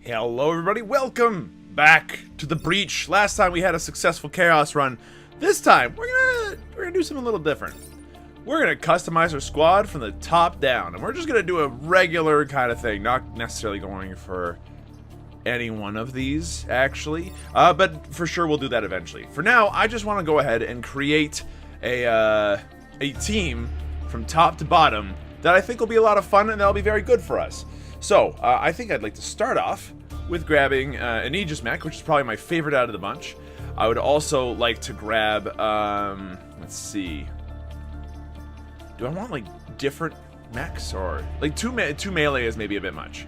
Hello everybody, welcome back to the breach. Last time we had a successful chaos run. This time we're gonna do something a little different. We're gonna customize our squad from the top down, and we're just gonna do a regular kind of thing, not necessarily going for any one of these actually, but for sure we'll do that eventually. For now, I just want to go ahead and create a team from top to bottom that I think will be a lot of fun and that'll be very good for us. So, I think I'd like to start off with grabbing an Aegis mech, which is probably my favorite out of the bunch. I would also like to grab, let's see. Do I want, like, different mechs? Or, like, two melee is maybe a bit much.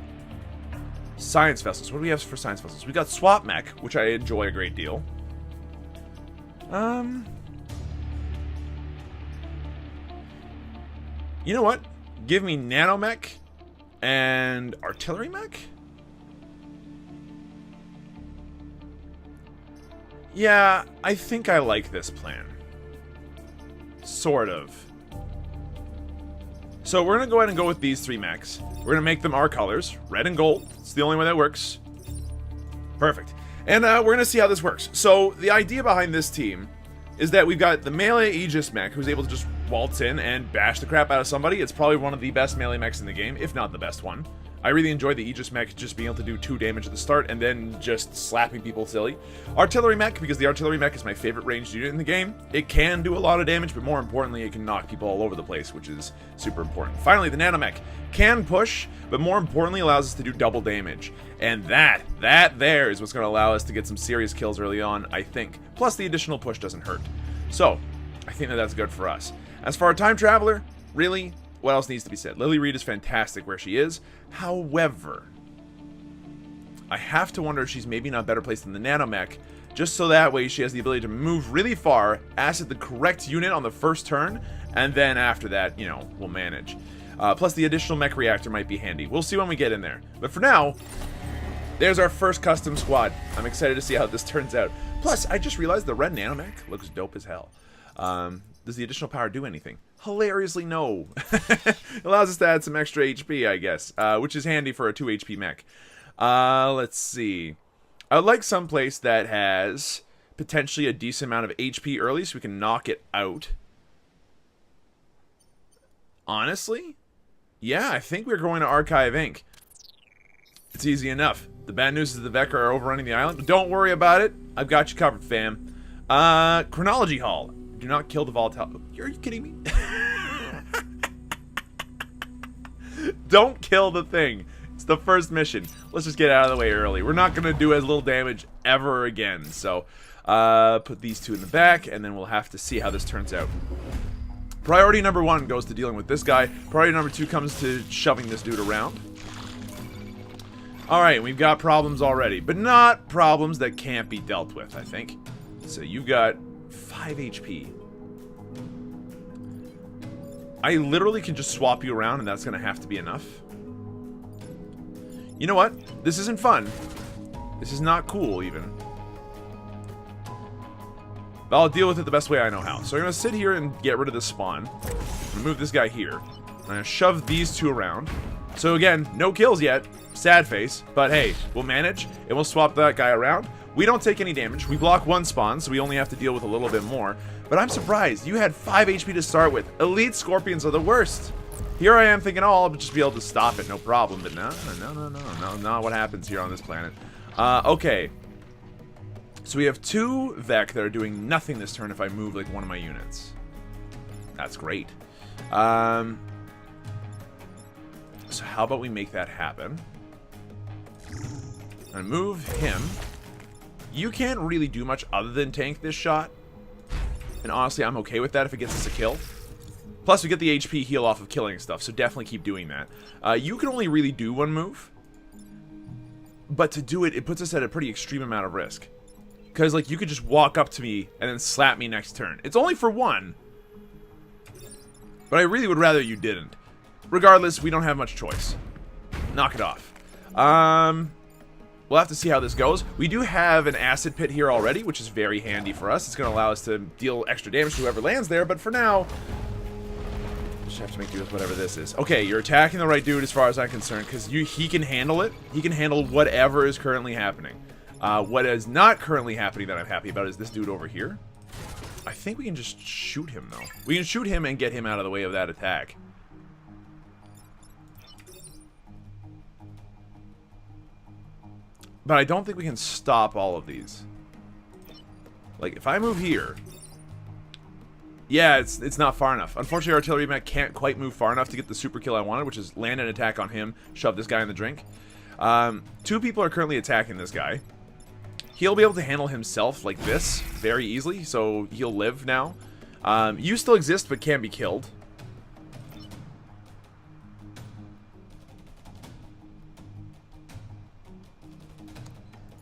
Science vessels. What do we have for science vessels? We got swap mech, which I enjoy a great deal. You know what? Give me nano mech and artillery mech? Yeah, I think I like this plan. Sort of. So we're going to go ahead and go with these three mechs. We're going to make them our colors, red and gold. It's the only way that works. Perfect. And we're going to see how this works. So the idea behind this team is that we've got the melee Aegis mech who's able to just waltz in and bash the crap out of somebody. It's probably one of the best melee mechs in the game, if not the best one. I really enjoy the Aegis mech just being able to do 2 damage at the start and then just slapping people silly. Artillery mech, because the artillery mech is my favorite ranged unit in the game. It can do a lot of damage, but more importantly, it can knock people all over the place, which is super important. Finally, the nanomech can push, but more importantly allows us to do double damage. And that there is what's going to allow us to get some serious kills early on, I think. Plus, the additional push doesn't hurt. So, I think that that's good for us. As for our time traveler, really, what else needs to be said? Lily Reed is fantastic where she is. However, I have to wonder if she's maybe not better placed than the nanomech, just so that way she has the ability to move really far, asset the correct unit on the first turn, and then after that, you know, we'll manage. Plus, the additional mech reactor might be handy. We'll see when we get in there. But for now, there's our first custom squad. I'm excited to see how this turns out. Plus, I just realized the red nanomech looks dope as hell. Does the additional power do anything? Hilariously, no. It allows us to add some extra HP, I guess, which is handy for a 2 HP mech. Let's see. I would like someplace that has potentially a decent amount of HP early so we can knock it out. Honestly? Yeah, I think we're going to Archive Inc. It's easy enough. The bad news is the Vec are overrunning the island, but don't worry about it. I've got you covered, fam. Chronology Hall. Do not kill the volatile. Are you kidding me? Don't kill the thing. It's the first mission. Let's just get out of the way early. We're not going to do as little damage ever again. So, put these two in the back, and then we'll have to see how this turns out. Priority number 1 goes to dealing with this guy. Priority number 2 comes to shoving this dude around. Alright, we've got problems already, but not problems that can't be dealt with, I think. So you've got 5 HP. I literally can just swap you around and that's going to have to be enough. You know what? This isn't fun. This is not cool, even. But I'll deal with it the best way I know how. So I'm going to sit here and get rid of this spawn. I'm going to move this guy here. I'm going to shove these two around. So again, no kills yet. Sad face. But hey, we'll manage. And we'll swap that guy around. We don't take any damage. We block 1 spawn, so we only have to deal with a little bit more. But I'm surprised. You had 5 HP to start with. Elite Scorpions are the worst. Here I am thinking, oh, I'll just be able to stop it, no problem. But no, not what happens here on this planet. Okay. So we have 2 Vec that are doing nothing this turn if I move, like, one of my units. That's great. So how about we make that happen? And move him. You can't really do much other than tank this shot. And honestly, I'm okay with that if it gets us a kill. Plus, we get the HP heal off of killing stuff, so definitely keep doing that. You can only really do 1 move. But to do it, it puts us at a pretty extreme amount of risk. Because, like, you could just walk up to me and then slap me next turn. It's only for 1. But I really would rather you didn't. Regardless, we don't have much choice. Knock it off. We'll have to see how this goes. We do have an acid pit here already, which is very handy for us. It's going to allow us to deal extra damage to whoever lands there, but for now, Just have to make do with whatever this is. Okay, you're attacking the right dude as far as I'm concerned, because he can handle it. He can handle whatever is currently happening. What is not currently happening that I'm happy about is this dude over here. I think we can just shoot him, though. We can shoot him and get him out of the way of that attack. But I don't think we can stop all of these. Like, if I move here... Yeah, it's not far enough. Unfortunately, artillery mech can't quite move far enough to get the super kill I wanted, which is land an attack on him, shove this guy in the drink. 2 people are currently attacking this guy. He'll be able to handle himself like this very easily, so he'll live now. You still exist, but can't be killed.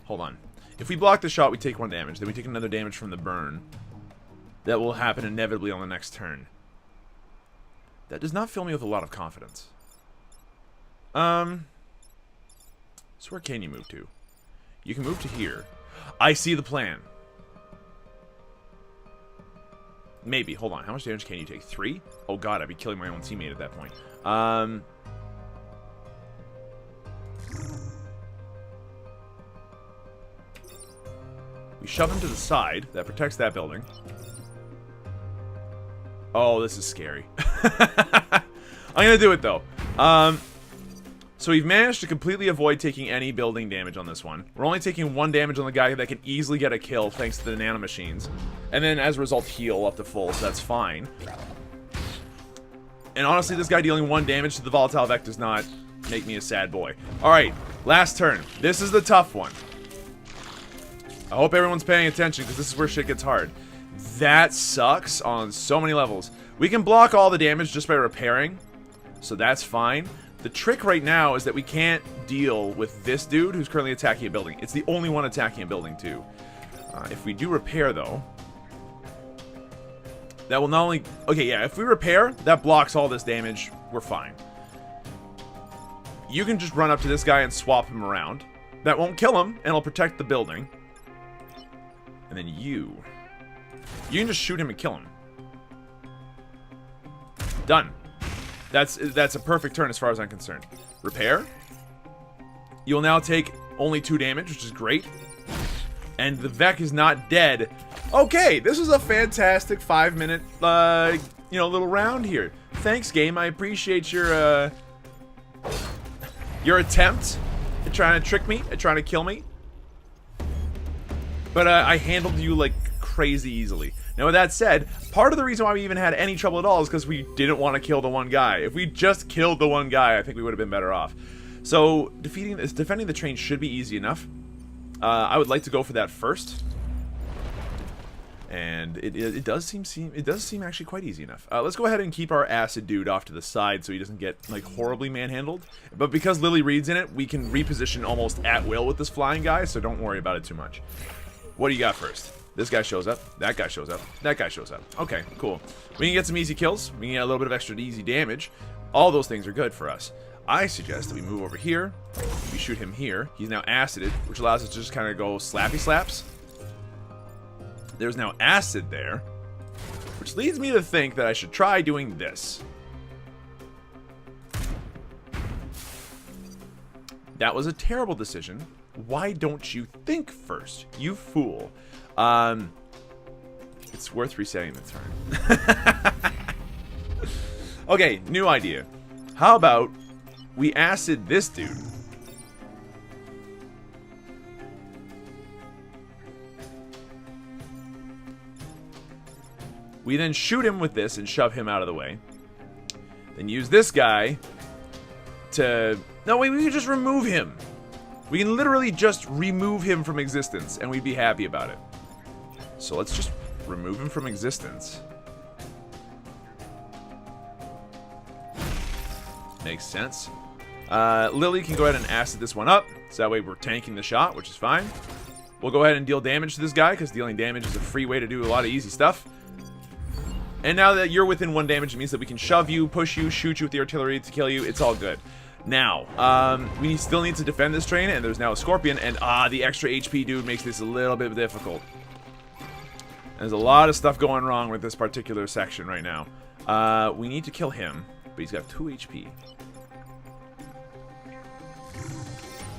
Hold on. If we block the shot, we take 1 damage. Then we take another damage from the burn. That will happen inevitably on the next turn. That does not fill me with a lot of confidence. So where can you move to? You can move to here. I see the plan. Maybe. Hold on. How much damage can you take? 3? Oh god, I'd be killing my own teammate at that point. We shove him to the side. That protects that building. Oh, this is scary. I'm gonna do it, though. So we've managed to completely avoid taking any building damage on this one. We're only taking 1 damage on the guy that can easily get a kill thanks to the nanomachines. And then, as a result, heal up to full, so that's fine. And honestly, this guy dealing 1 damage to the volatile Vec does not make me a sad boy. Alright, last turn. This is the tough one. I hope everyone's paying attention, because this is where shit gets hard. That sucks on so many levels. We can block all the damage just by repairing, so that's fine. The trick right now is that we can't deal with this dude who's currently attacking a building. It's the only one attacking a building, too. If we do repair, though, that will not only... Okay, yeah, if we repair, that blocks all this damage. We're fine. You can just run up to this guy and swap him around. That won't kill him, and it'll protect the building. And then you can just shoot him and kill him. Done. That's a perfect turn as far as I'm concerned. Repair. You'll now take only 2 damage, which is great. And the Vec is not dead. Okay, this was a fantastic 5-minute, little round here. Thanks, game. I appreciate your attempt at trying to trick me, at trying to kill me. But I handled you like crazy easily. Now, with that said, part of the reason why we even had any trouble at all is because we didn't want to kill the one guy. If we just killed the one guy, I think we would have been better off. So, defending the train should be easy enough. I would like to go for that first. And it does seem actually quite easy enough. Let's go ahead and keep our acid dude off to the side so he doesn't get like horribly manhandled. But because Lily Reed's in it, we can reposition almost at will with this flying guy, so don't worry about it too much. What do you got first? This guy shows up. That guy shows up. That guy shows up. Okay, cool. We can get some easy kills. We can get a little bit of extra easy damage. All those things are good for us. I suggest that we move over here. We shoot him here. He's now acided, which allows us to just kind of go slappy slaps. There's now acid there, which leads me to think that I should try doing this. That was a terrible decision. Why don't you think first, you fool? It's worth resetting the turn. Okay, new idea. How about we acid this dude? We then shoot him with this and shove him out of the way. Then use this guy to... No, wait, we can just remove him. We can literally just remove him from existence, and we'd be happy about it. So let's just remove him from existence. Makes sense. Lily can go ahead and acid this one up, so that way we're tanking the shot, which is fine. We'll go ahead and deal damage to this guy, because dealing damage is a free way to do a lot of easy stuff. And now that you're within 1 damage, it means that we can shove you, push you, shoot you with the artillery to kill you. It's all good. Now, we still need to defend this train, and there's now a scorpion, and the extra HP dude makes this a little bit difficult. There's a lot of stuff going wrong with this particular section right now. We need to kill him, but he's got 2 HP.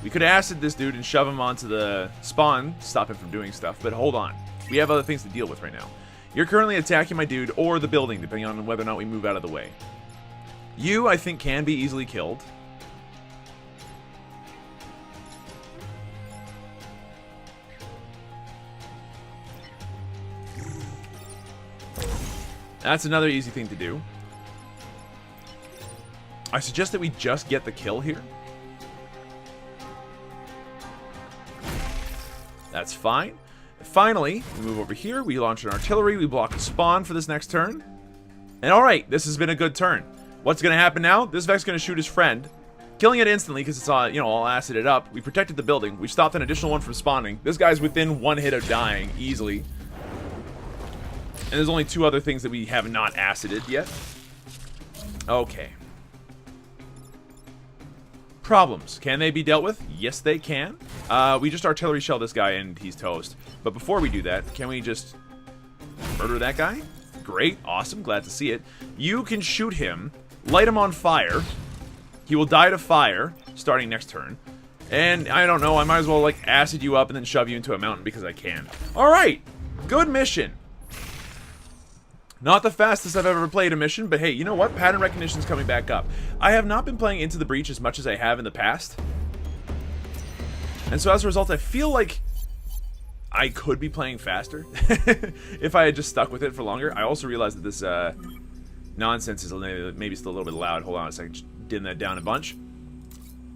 We could acid this dude and shove him onto the spawn, stop him from doing stuff, but hold on. We have other things to deal with right now. You're currently attacking my dude or the building, depending on whether or not we move out of the way. You, I think, can be easily killed. That's another easy thing to do. I suggest that we just get the kill here. That's fine. Finally, we move over here. We launch an artillery. We block a spawn for this next turn. And alright, this has been a good turn. What's going to happen now? This Vec's going to shoot his friend, killing it instantly because it's all, you know, all acided up. We protected the building. We stopped an additional one from spawning. This guy's within 1 hit of dying easily. And there's only 2 other things that we have not acided yet. Okay. Problems. Can they be dealt with? Yes, they can. We just artillery shell this guy and he's toast. But before we do that, can we just murder that guy? Great. Awesome. Glad to see it. You can shoot him, light him on fire. He will die to fire starting next turn. And I don't know, I might as well like acid you up and then shove you into a mountain because I can. Alright. Good mission. Not the fastest I've ever played a mission, but hey, you know what? Pattern recognition's coming back up. I have not been playing Into the Breach as much as I have in the past. And so as a result, I feel like I could be playing faster if I had just stuck with it for longer. I also realized that this nonsense is maybe still a little bit loud. Hold on a second, just dim that down a bunch.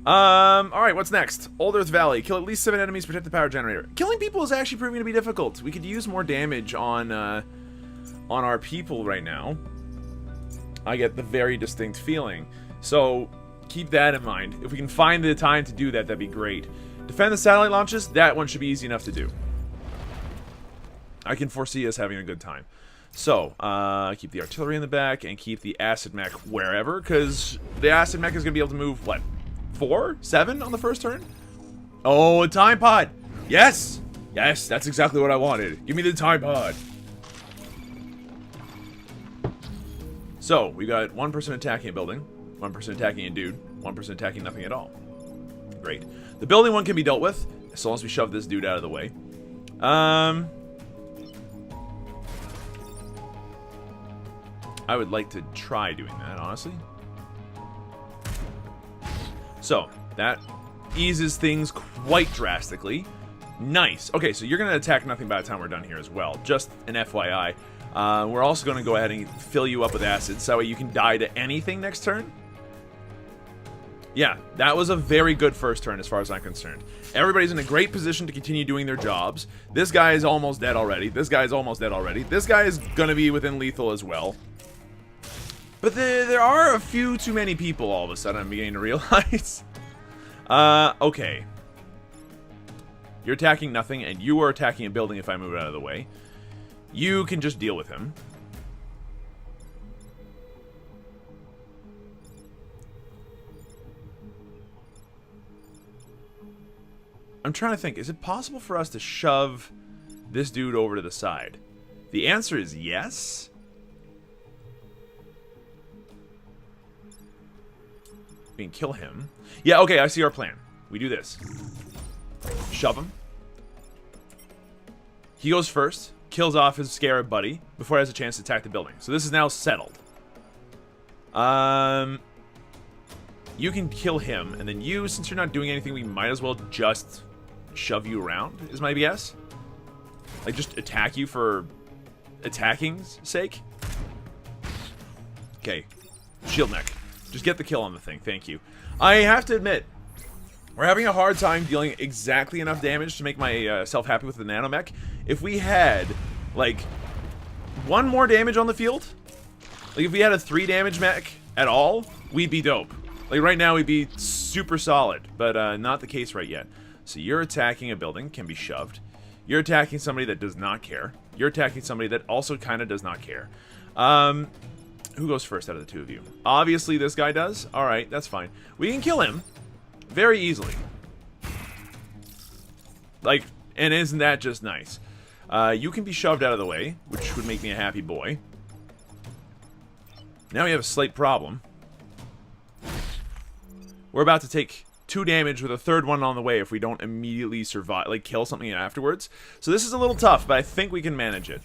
Alright, what's next? Old Earth Valley. Kill at least 7 enemies, protect the power generator. Killing people is actually proving to be difficult. We could use more damage on our people right now. I get the very distinct feeling. So, keep that in mind. If we can find the time to do that, that'd be great. Defend the satellite launches, that one should be easy enough to do. I can foresee us having a good time. So, keep the artillery in the back and keep the acid mech wherever, because the acid mech is going to be able to move, what, 4? 7 on the first turn? Oh, a time pod! Yes! Yes, that's exactly what I wanted. Give me the time pod. So, we got 1 person attacking a building, 1 person attacking a dude, 1 person attacking nothing at all. Great. The building one can be dealt with, as long as we shove this dude out of the way. I would like to try doing that, honestly. So, that eases things quite drastically. Nice. Okay, so you're going to attack nothing by the time we're done here as well. Just an FYI. We're also going to go ahead and fill you up with acid, so that way you can die to anything next turn. Yeah, that was a very good first turn as far as I'm concerned. Everybody's in a great position to continue doing their jobs. This guy is almost dead already. This guy is almost dead already. This guy is going to be within lethal as well. But there are a few too many people all of a sudden, I'm beginning to realize. Okay. You're attacking nothing, and you are attacking a building if I move it out of the way. You can just deal with him. I'm trying to think, is it possible for us to shove this dude over to the side? The answer is yes. We can kill him. Yeah, okay, I see our plan. We do this. Shove him. He goes first, kills off his scarab buddy before he has a chance to attack the building. So this is now settled. You can kill him, and then you, since you're not doing anything, we might as well just shove you around, is my guess. Like, just attack you for attacking's sake. Okay. Shield mech. Just get the kill on the thing, thank you. I have to admit, we're having a hard time dealing exactly enough damage to make myself happy with the nanomech. If we had, like, 1 more damage on the field, like if we had a 3 damage mech at all, we'd be dope. Like right now we'd be super solid, but not the case right yet. So you're attacking a building, can be shoved. You're attacking somebody that does not care. You're attacking somebody that also kind of does not care. Who goes first out of the 2 of you? Obviously this guy does. Alright, that's fine. We can kill him very easily. Like, and isn't that just nice? You can be shoved out of the way, which would make me a happy boy. Now we have a slight problem. We're about to take 2 damage with a 3rd one on the way if we don't immediately survive, like kill something afterwards. So this is a little tough, but I think we can manage it.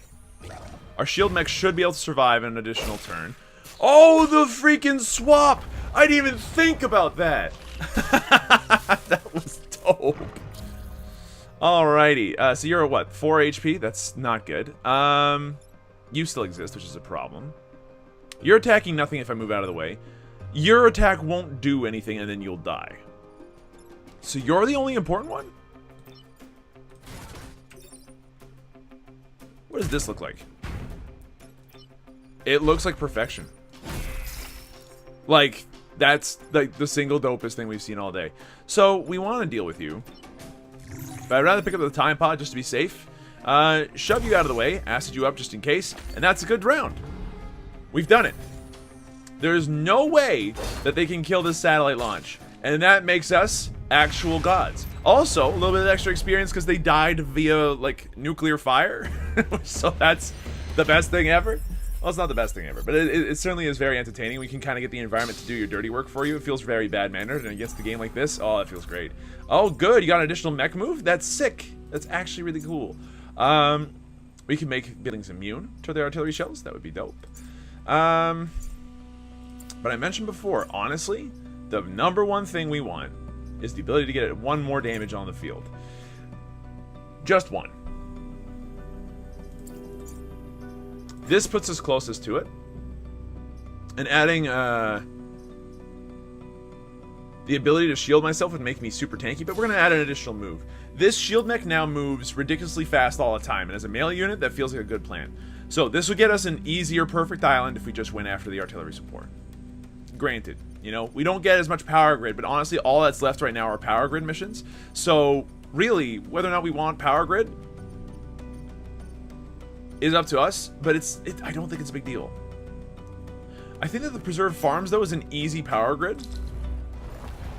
Our shield mech should be able to survive an additional turn. Oh, the freaking swap! I didn't even think about that. That was dope. Alrighty, so you're at what, 4 HP? That's not good. You still exist, which is a problem. You're attacking nothing if I move out of the way. Your attack won't do anything, and then you'll die. So you're the only important one? What does this look like? It looks like perfection. Like, that's like the single dopest thing we've seen all day. So, we want to deal with you. But I'd rather pick up the time pod just to be safe. Shove you out of the way, acid you up just in case, and that's a good round. We've done it. There's no way that they can kill this satellite launch. And that makes us actual gods. Also, a little bit of extra experience because they died via, like, nuclear fire. So that's the best thing ever. Well, it's not the best thing ever, but it certainly is very entertaining. We can kind of get the environment to do your dirty work for you. It feels very bad-mannered, and against a game like this, oh, that feels great. Oh, good, you got an additional mech move? That's sick. That's actually really cool. We can make buildings immune to the artillery shells. That would be dope. But I mentioned before, honestly, the #1 thing we want is the ability to get 1 more damage on the field. Just 1. This puts us closest to it. And adding the ability to shield myself would make me super tanky, but we're going to add an additional move. This shield mech now moves ridiculously fast all the time, and as a melee unit, that feels like a good plan. So this would get us an easier perfect island if we just went after the artillery support. Granted, you know, we don't get as much power grid, but honestly, all that's left right now are power grid missions. So really, whether or not we want power grid is up to us, but I don't think it's a big deal. I think that the preserved farms, though, is an easy power grid.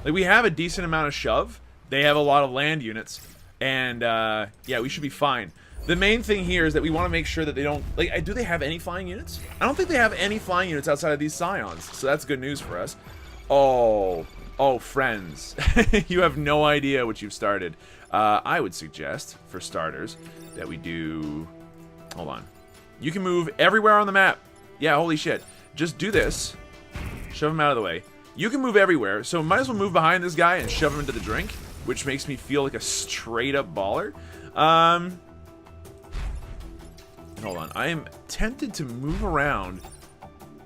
Like, we have a decent amount of shove. They have a lot of land units, and yeah, we should be fine. The main thing here is that we want to make sure that they don't, like, do they have any flying units? I don't think they have any flying units outside of these scions, so that's good news for us. Oh, friends, you have no idea what you've started. I would suggest, for starters, that we do, hold on. You can move everywhere on the map. Yeah, holy shit. Just do this. Shove him out of the way. You can move everywhere, so might as well move behind this guy and shove him into the drink, which makes me feel like a straight-up baller. Hold on. I am tempted to move around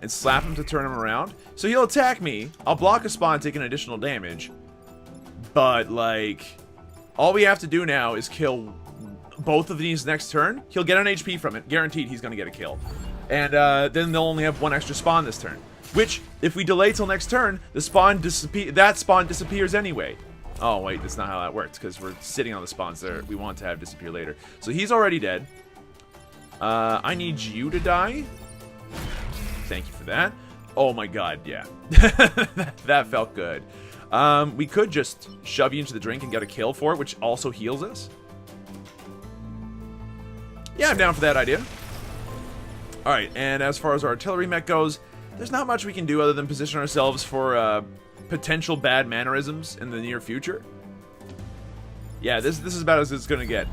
and slap him to turn him around. So he'll attack me. I'll block a spawn, taking additional damage. But, like, all we have to do now is kill both of these next turn. He'll get an HP from it. Guaranteed he's going to get a kill. And then they'll only have 1 extra spawn this turn. Which, if we delay till next turn, that spawn disappears anyway. Oh, wait, that's not how that works, because we're sitting on the spawns there. We want to have disappear later. So he's already dead. I need you to die. Thank you for that. Oh my god, yeah. That felt good. We could just shove you into the drink and get a kill for it, which also heals us. Yeah, I'm down for that idea. Alright, and as far as our artillery mech goes, there's not much we can do other than position ourselves for potential bad mannerisms in the near future. Yeah, this is about as it's gonna get.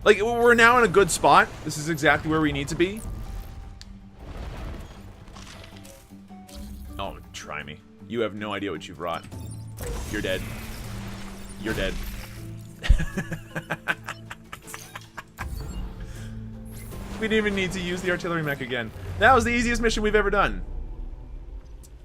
Like, we're now in a good spot. This is exactly where we need to be. Oh, try me. You have no idea what you've wrought. You're dead. You're dead. We didn't even need to use the artillery mech again. That was the easiest mission we've ever done.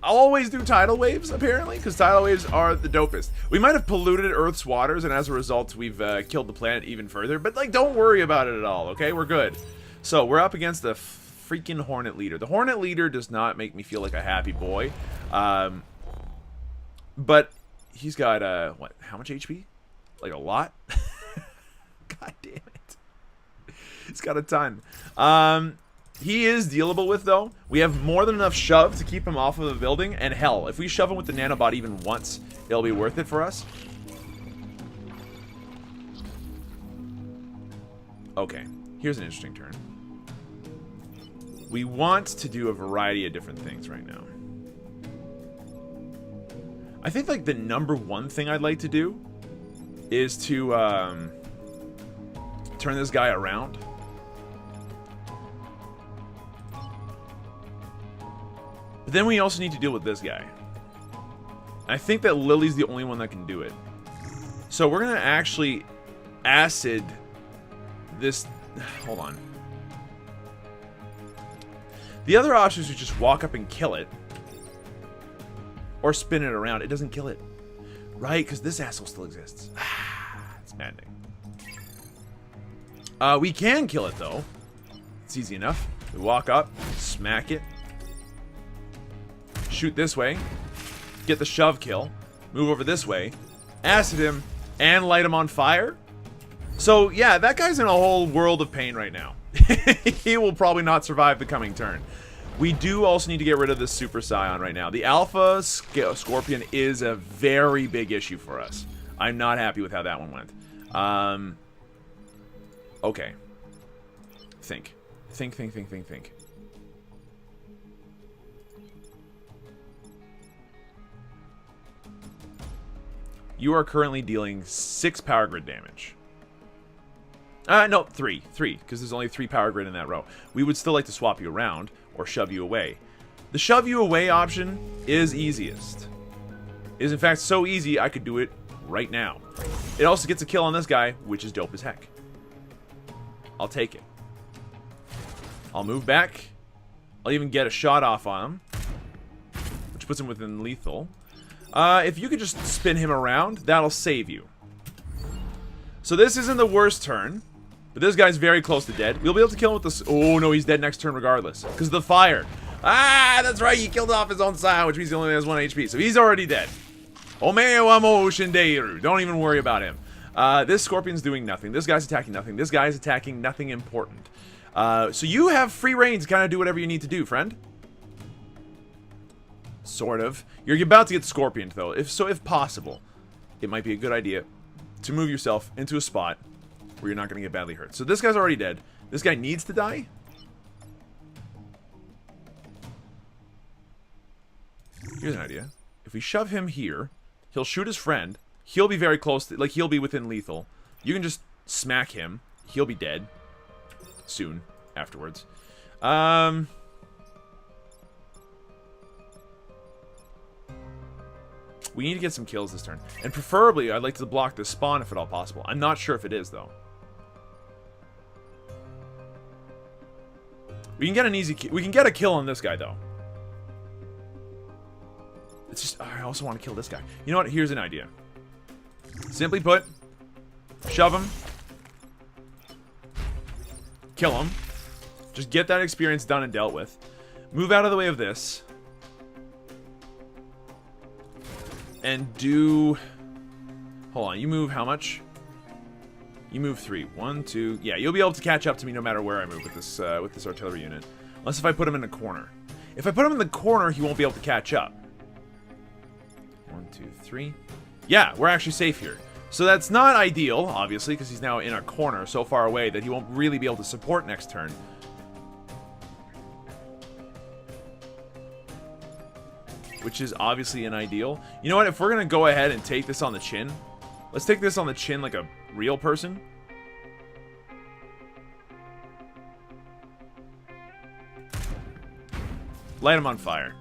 I'll always do tidal waves, apparently, because tidal waves are the dopest. We might have polluted Earth's waters, and as a result, we've killed the planet even further. But, like, don't worry about it at all, okay? We're good. So, we're up against the freaking Hornet Leader. The Hornet Leader does not make me feel like a happy boy. But he's got, what, how much HP? Like, a lot? God damn it. He's got a ton. He is dealable with, though. We have more than enough shove to keep him off of the building, and hell, if we shove him with the nanobot even once, it'll be worth it for us. Okay, here's an interesting turn. We want to do a variety of different things right now. I think, like, the number one thing I'd like to do is to turn this guy around. But then we also need to deal with this guy. I think that Lily's the only one that can do it. So we're going to actually acid this... Hold on. The other option is to just walk up and kill it. Or spin it around. It doesn't kill it. Right? Because this asshole still exists. It's maddening. We can kill it, though. It's easy enough. We walk up, smack it, shoot this way, get the shove kill, move over this way, acid him, and light him on fire. So, yeah, that guy's in a whole world of pain right now. He will probably not survive the coming turn. We do also need to get rid of this Super Scion right now. The Alpha Scorpion is a very big issue for us. I'm not happy with how that one went. Okay. Think. Think. You are currently dealing 6 power grid damage. No, 3, because there's only 3 power grid in that row. We would still like to swap you around, or shove you away. The shove you away option is easiest. It is in fact so easy I could do it right now. It also gets a kill on this guy, which is dope as heck. I'll take it. I'll move back. I'll even get a shot off on him, which puts him within lethal. If you could just spin him around, that'll save you. So this isn't the worst turn, but this guy's very close to dead. We'll be able to kill him with this. Oh no, he's dead next turn regardless, because of the fire. Ah, that's right, he killed off his own Scion, which means he only has 1 HP, so he's already dead. Omeo Amo Shinderu. Don't even worry about him. This Scorpion's doing nothing. This guy's attacking nothing. This guy's attacking nothing important. So you have free reign to kind of do whatever you need to do, friend. Sort of. You're about to get Scorpioned, though. If possible, it might be a good idea to move yourself into a spot where you're not going to get badly hurt. So this guy's already dead. This guy needs to die. Here's an idea. If we shove him here, he'll shoot his friend. He'll be very close to, like, he'll be within lethal. You can just smack him. He'll be dead soon afterwards. We need to get some kills this turn. And preferably, I'd like to block this spawn if at all possible. I'm not sure if it is, though. We can get an easy kill. We can get a kill on this guy, though. It's just, I also want to kill this guy. You know what? Here's an idea. Simply put, shove him. Kill him. Just get that experience done and dealt with. Move out of the way of this. And do... Hold on, you move how much? You move 3. 1, 2... Yeah, you'll be able to catch up to me no matter where I move with this artillery unit. Unless if I put him in a corner. If I put him in the corner, he won't be able to catch up. 1, 2, 3... Yeah, we're actually safe here. So that's not ideal, obviously, because he's now in a corner so far away that he won't really be able to support next turn. Which is obviously an ideal. You know what? If we're going to go ahead and take this on the chin, let's take this on the chin like a real person. Light him on fire.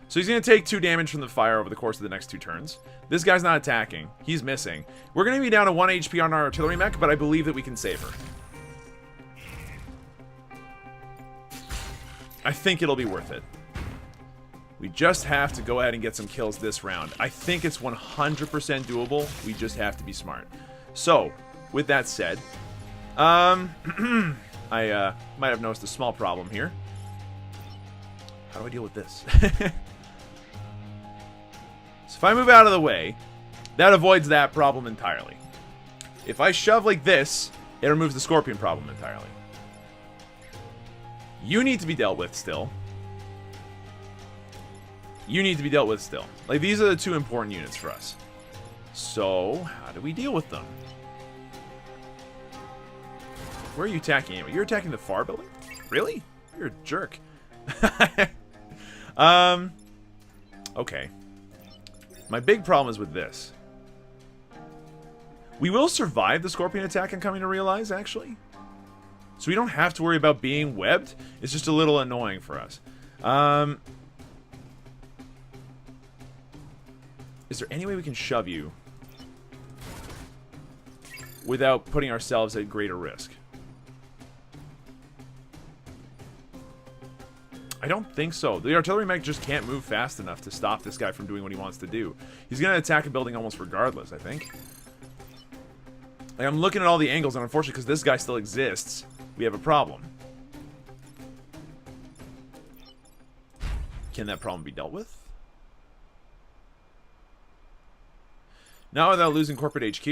So he's going to take 2 damage from the fire over the course of the next 2 turns. This guy's not attacking. He's missing. We're going to be down to 1 HP on our artillery mech, but I believe that we can save her. I think it'll be worth it. We just have to go ahead and get some kills this round. I think it's 100% doable. We just have to be smart. So, with that said, I might have noticed a small problem here. How do I deal with this? So if I move out of the way, that avoids that problem entirely. If I shove like this, it removes the Scorpion problem entirely. You need to be dealt with still. You need to be dealt with still. Like, these are the 2 important units for us. So, how do we deal with them? Where are you attacking anyway? You're attacking the far building? Really? You're a jerk. Okay. My big problem is with this. We will survive the scorpion attack, I'm coming to realize, actually. So we don't have to worry about being webbed. It's just a little annoying for us. Is there any way we can shove you without putting ourselves at greater risk? I don't think so. The artillery mech just can't move fast enough to stop this guy from doing what he wants to do. He's going to attack a building almost regardless, I think. Like, I'm looking at all the angles, and unfortunately, because this guy still exists, we have a problem. Can that problem be dealt with? Not without losing corporate HQ.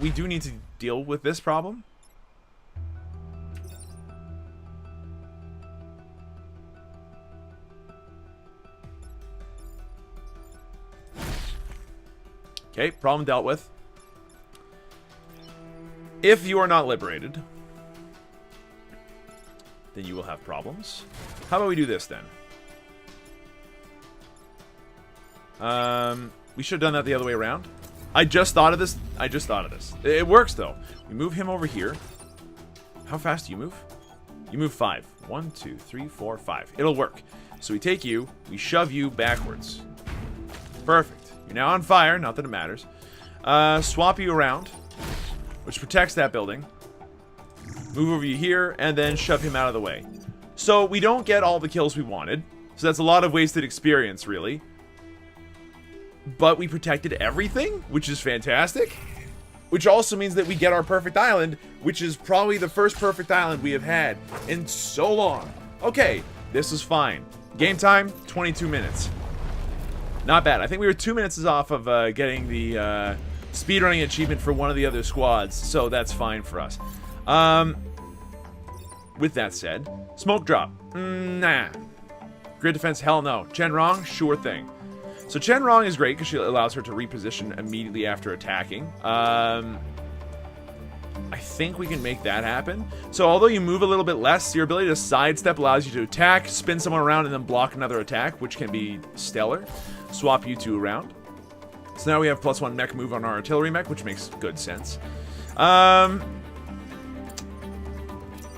We do need to deal with this problem. Okay, problem dealt with. If you are not liberated, then you will have problems. How about we do this then? We should have done that the other way around. I just thought of this. It works though. We move him over here. How fast do you move? You move 5. 1, 2, 3, 4, 5. It'll work. So we take you, we shove you backwards. Perfect. You're now on fire, not that it matters. Swap you around, which protects that building. Move over you here, and then shove him out of the way. So we don't get all the kills we wanted. So that's a lot of wasted experience, really. But we protected everything, which is fantastic. Which also means that we get our perfect island, which is probably the first perfect island we have had in so long. Okay, this is fine. Game time, 22 minutes. Not bad. I think we were 2 minutes off of getting the speedrunning achievement for one of the other squads, so that's fine for us. With that said, smoke drop. Nah. Grid defense, hell no. Chen Rong, sure thing. So Chen Rong is great because she allows her to reposition immediately after attacking. I think we can make that happen. So although you move a little bit less, your ability to sidestep allows you to attack, spin someone around, and then block another attack, which can be stellar. Swap you two around. So now we have +1 mech move on our artillery mech, which makes good sense.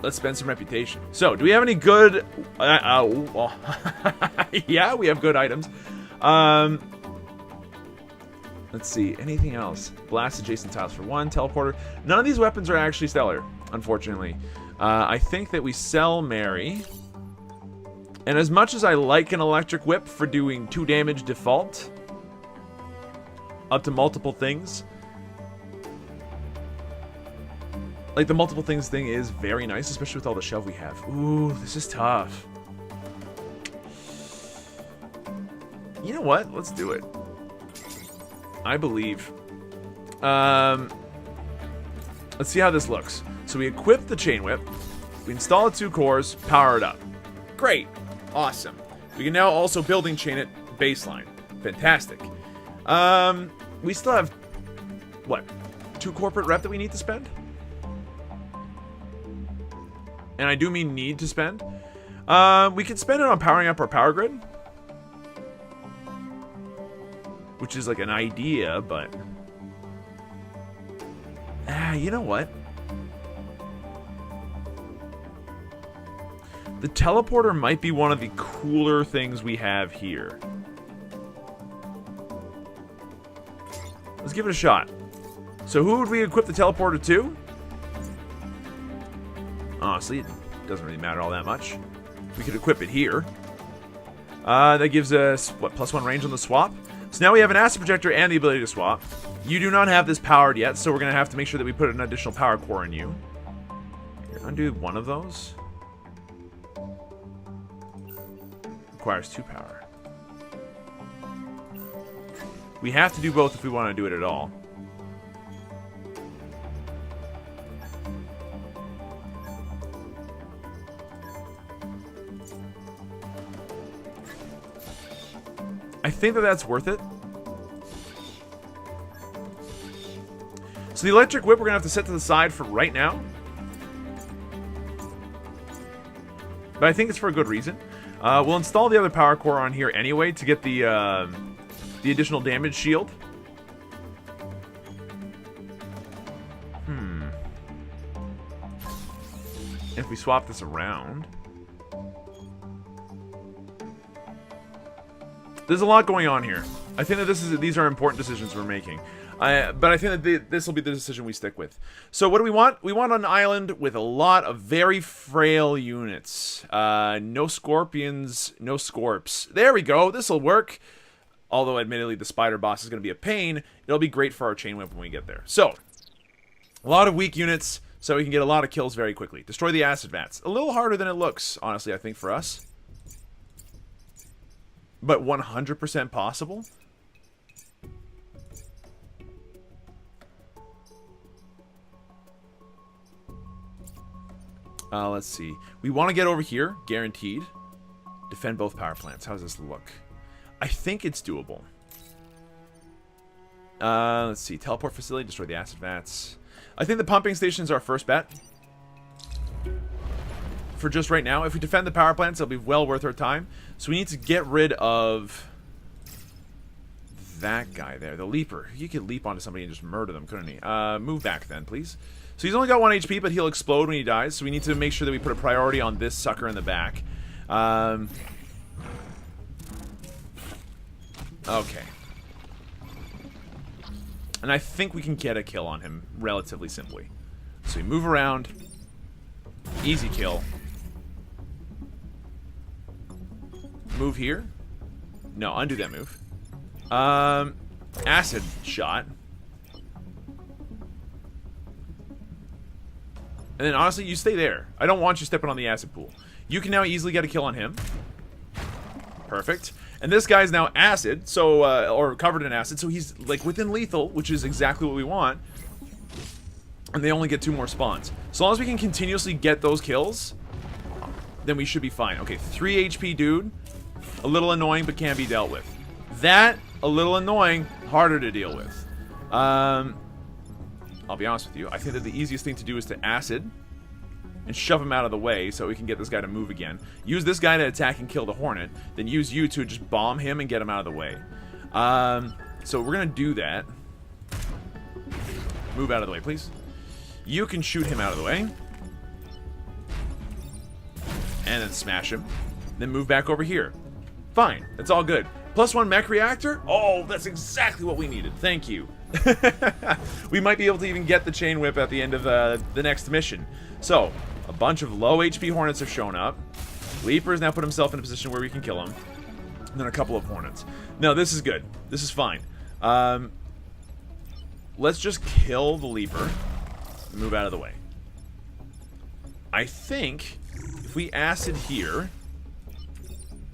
Let's spend some reputation. So, do we have any good... yeah, we have good items. Let's see. Anything else? Blast adjacent tiles for 1. Teleporter. None of these weapons are actually stellar, unfortunately. I think that we sell Mary. And as much as I like an electric whip for doing 2 damage default, up to multiple things, like the multiple things thing is very nice, especially with all the shove we have. Ooh, this is tough. You know what? Let's do it. I believe. Let's see how this looks. So we equip the chain whip. We install the 2 cores, power it up. Great. Awesome. We can now also building chain it baseline. Fantastic. We still have, what, 2 corporate rep that we need to spend? And I do mean need to spend. We could spend it on powering up our power grid. Which is like an idea, but... you know what? The teleporter might be one of the cooler things we have here. Let's give it a shot. So who would we equip the teleporter to? Honestly, it doesn't really matter all that much. We could equip it here. That gives us, what, +1 range on the swap? So now we have an acid projector and the ability to swap. You do not have this powered yet, so we're going to have to make sure that we put an additional power core in you. Here, undo one of those. Requires 2 power. We have to do both if we want to do it at all. I think that that's worth it. So the electric whip we're going to have to set to the side for right now. But I think it's for a good reason. We'll install the other power core on here anyway to get the additional damage shield. If we swap this around... There's a lot going on here. I think that these are important decisions we're making. But I think that this will be the decision we stick with. So what do we want? We want an island with a lot of very frail units. No scorpions, no scorps. There we go. This will work. Although, admittedly, the spider boss is going to be a pain. It'll be great for our chain whip when we get there. So, a lot of weak units, so we can get a lot of kills very quickly. Destroy the acid vats. A little harder than it looks, honestly, I think, for us. But 100% possible? Let's see. We want to get over here, guaranteed. Defend both power plants. How does this look? I think it's doable. Let's see. Teleport facility, destroy the acid vats. I think the pumping station is our first bet. For just right now. If we defend the power plants, it'll be well worth our time. So we need to get rid of that guy there, the leaper. He could leap onto somebody and just murder them, couldn't he? Move back then, please. So he's only got 1 HP, but he'll explode when he dies. So we need to make sure that we put a priority on this sucker in the back. Okay. And I think we can get a kill on him relatively simply. So we move around. Easy kill. Move here. No, undo that move. Acid shot. And then, honestly, you stay there. I don't want you stepping on the acid pool. You can now easily get a kill on him. Perfect. And this guy's now acid, so, or covered in acid, so he's, like, within lethal, which is exactly what we want. And they only get 2 more spawns. So long as we can continuously get those kills, then we should be fine. Okay, 3 HP dude. A little annoying, but can be dealt with. That, a little annoying, harder to deal with. I'll be honest with you. I think that the easiest thing to do is to acid and shove him out of the way so we can get this guy to move again. Use this guy to attack and kill the hornet. Then use you to just bomb him and get him out of the way. So we're going to do that. Move out of the way, please. You can shoot him out of the way. And then smash him. Then move back over here. Fine. It's all good. +1 mech reactor? Oh, that's exactly what we needed. Thank you. We might be able to even get the chain whip at the end of the next mission. So, a bunch of low HP hornets have shown up. Leaper's now put himself in a position where we can kill him. And then a couple of hornets. No, this is good. This is fine. Let's just kill the Leaper and move out of the way. I think if we acid here...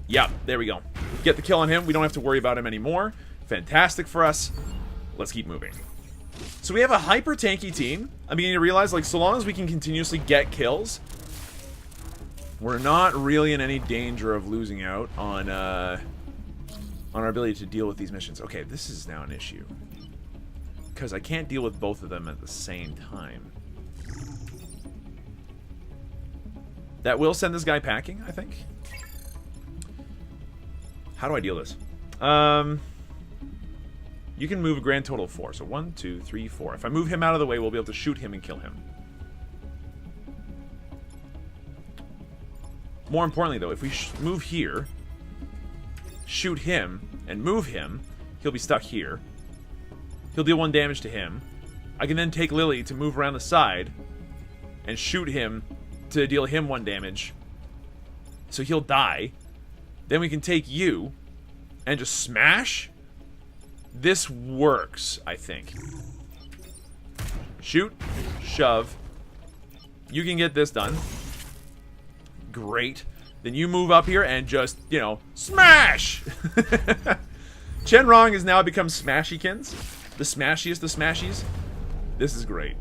Yeah, there we go. Get the kill on him. We don't have to worry about him anymore. Fantastic for us. Let's keep moving. So we have a hyper tanky team. I'm beginning to realize, like, so long as we can continuously get kills, we're not really in any danger of losing out on our ability to deal with these missions. Okay, this is now an issue. Because I can't deal with both of them at the same time. That will send this guy packing, I think. How do I deal this? You can move a grand total of 4. So 1, 2, 3, 4. If I move him out of the way, we'll be able to shoot him and kill him. More importantly, though, if we move here, shoot him, and move him, he'll be stuck here. He'll deal 1 damage to him. I can then take Lily to move around the side and shoot him to deal him 1 damage. So he'll die. Then we can take you and just smash. This works, I think. Shoot, shove. You can get this done. Great. Then you move up here and just, you know, smash! Chenrong has now become Smashykins. The smashiest of smashies. This is great.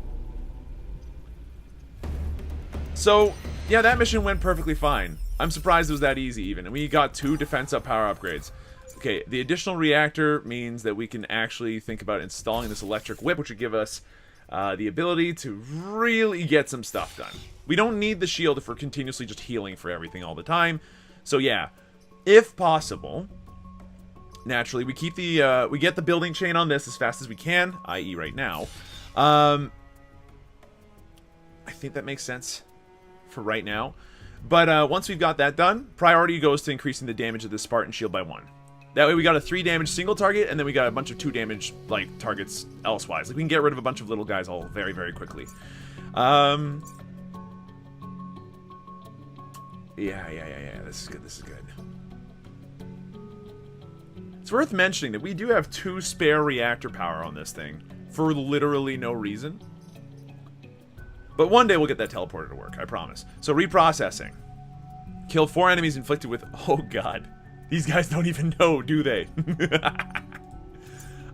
So, yeah, that mission went perfectly fine. I'm surprised it was that easy even. And we got 2 defense up power upgrades. Okay, the additional reactor means that we can actually think about installing this electric whip, which would give us the ability to really get some stuff done. We don't need the shield if we're continuously just healing for everything all the time. So yeah, if possible, naturally we keep the we get the building chain on this as fast as we can, i.e. right now. I think that makes sense for right now. But once we've got that done, priority goes to increasing the damage of this Spartan shield by 1. That way we got a 3 damage single target, and then we got a bunch of 2 damage like targets elsewise. Like we can get rid of a bunch of little guys all very, very quickly. Yeah. This is good. This is good. It's worth mentioning that we do have 2 spare reactor power on this thing for literally no reason. But one day we'll get that teleporter to work, I promise. So reprocessing. Kill 4 enemies inflicted with... Oh god. These guys don't even know, do they?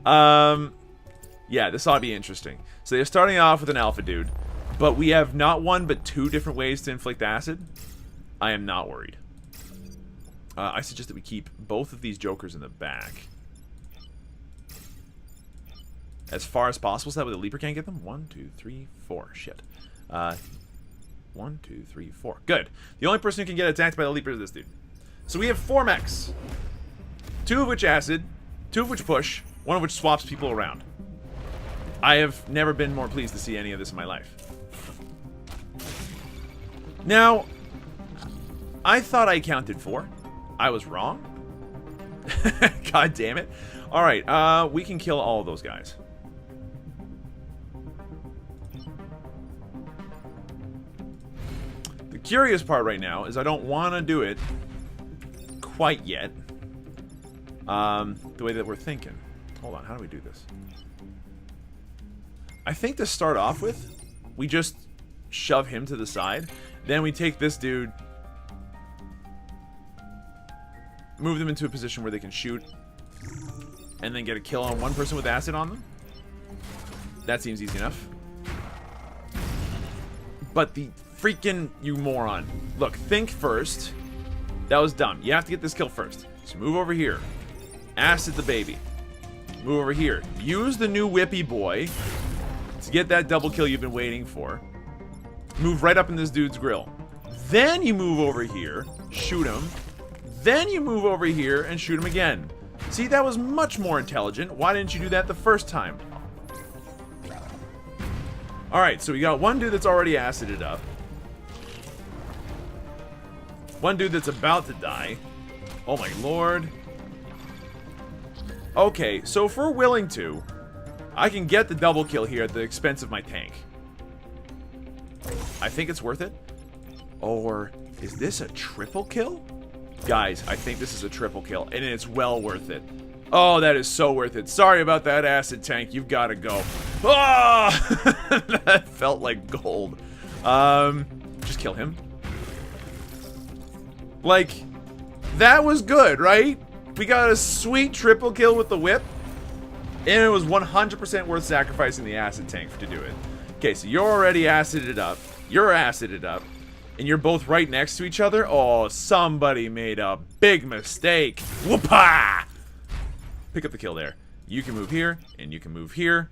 Yeah, this ought to be interesting. So they're starting off with an alpha dude. But we have not 1 but 2 different ways to inflict acid. I am not worried. I suggest that we keep both of these jokers in the back. As far as possible, so that way the leaper can't get them. 1, 2, 3, 4. Shit. 1, 2, 3, 4. Good. The only person who can get attacked by the leaper is this dude. So we have 4 mechs. 2 of which acid, 2 of which push, 1 of which swaps people around. I have never been more pleased to see any of this in my life. Now, I thought I counted 4. I was wrong. God damn it. Alright, we can kill all of those guys. The curious part right now is I don't want to do it quite yet. The way that we're thinking. Hold on, how do we do this? I think to start off with, we just shove him to the side. Then we take this dude, move them into a position where they can shoot, and then get a kill on 1 person with acid on them. That seems easy enough. But the freaking you moron. Look, think first. That was dumb. You have to get this kill first. So move over here. Acid the baby. Move over here. Use the new whippy boy to get that double kill you've been waiting for. Move right up in this dude's grill. Then you move over here, shoot him. Then you move over here and shoot him again. See, that was much more intelligent. Why didn't you do that the first time? Alright, so we got 1 dude that's already acided up. 1 dude that's about to die. Oh my lord. Okay, so if we're willing to, I can get the double kill here at the expense of my tank. I think it's worth it. Or is this a triple kill? Guys, I think this is a triple kill, and it's well worth it. Oh, that is so worth it. Sorry about that acid tank. You've got to go. Oh! That felt like gold. Just kill him. Like, that was good, right? We got a sweet triple kill with the whip, and it was 100% worth sacrificing the acid tank to do it. Okay, so you're already acided up. You're acided up. And you're both right next to each other? Oh, somebody made a big mistake. Whoopah! Pick up the kill there. You can move here, and you can move here.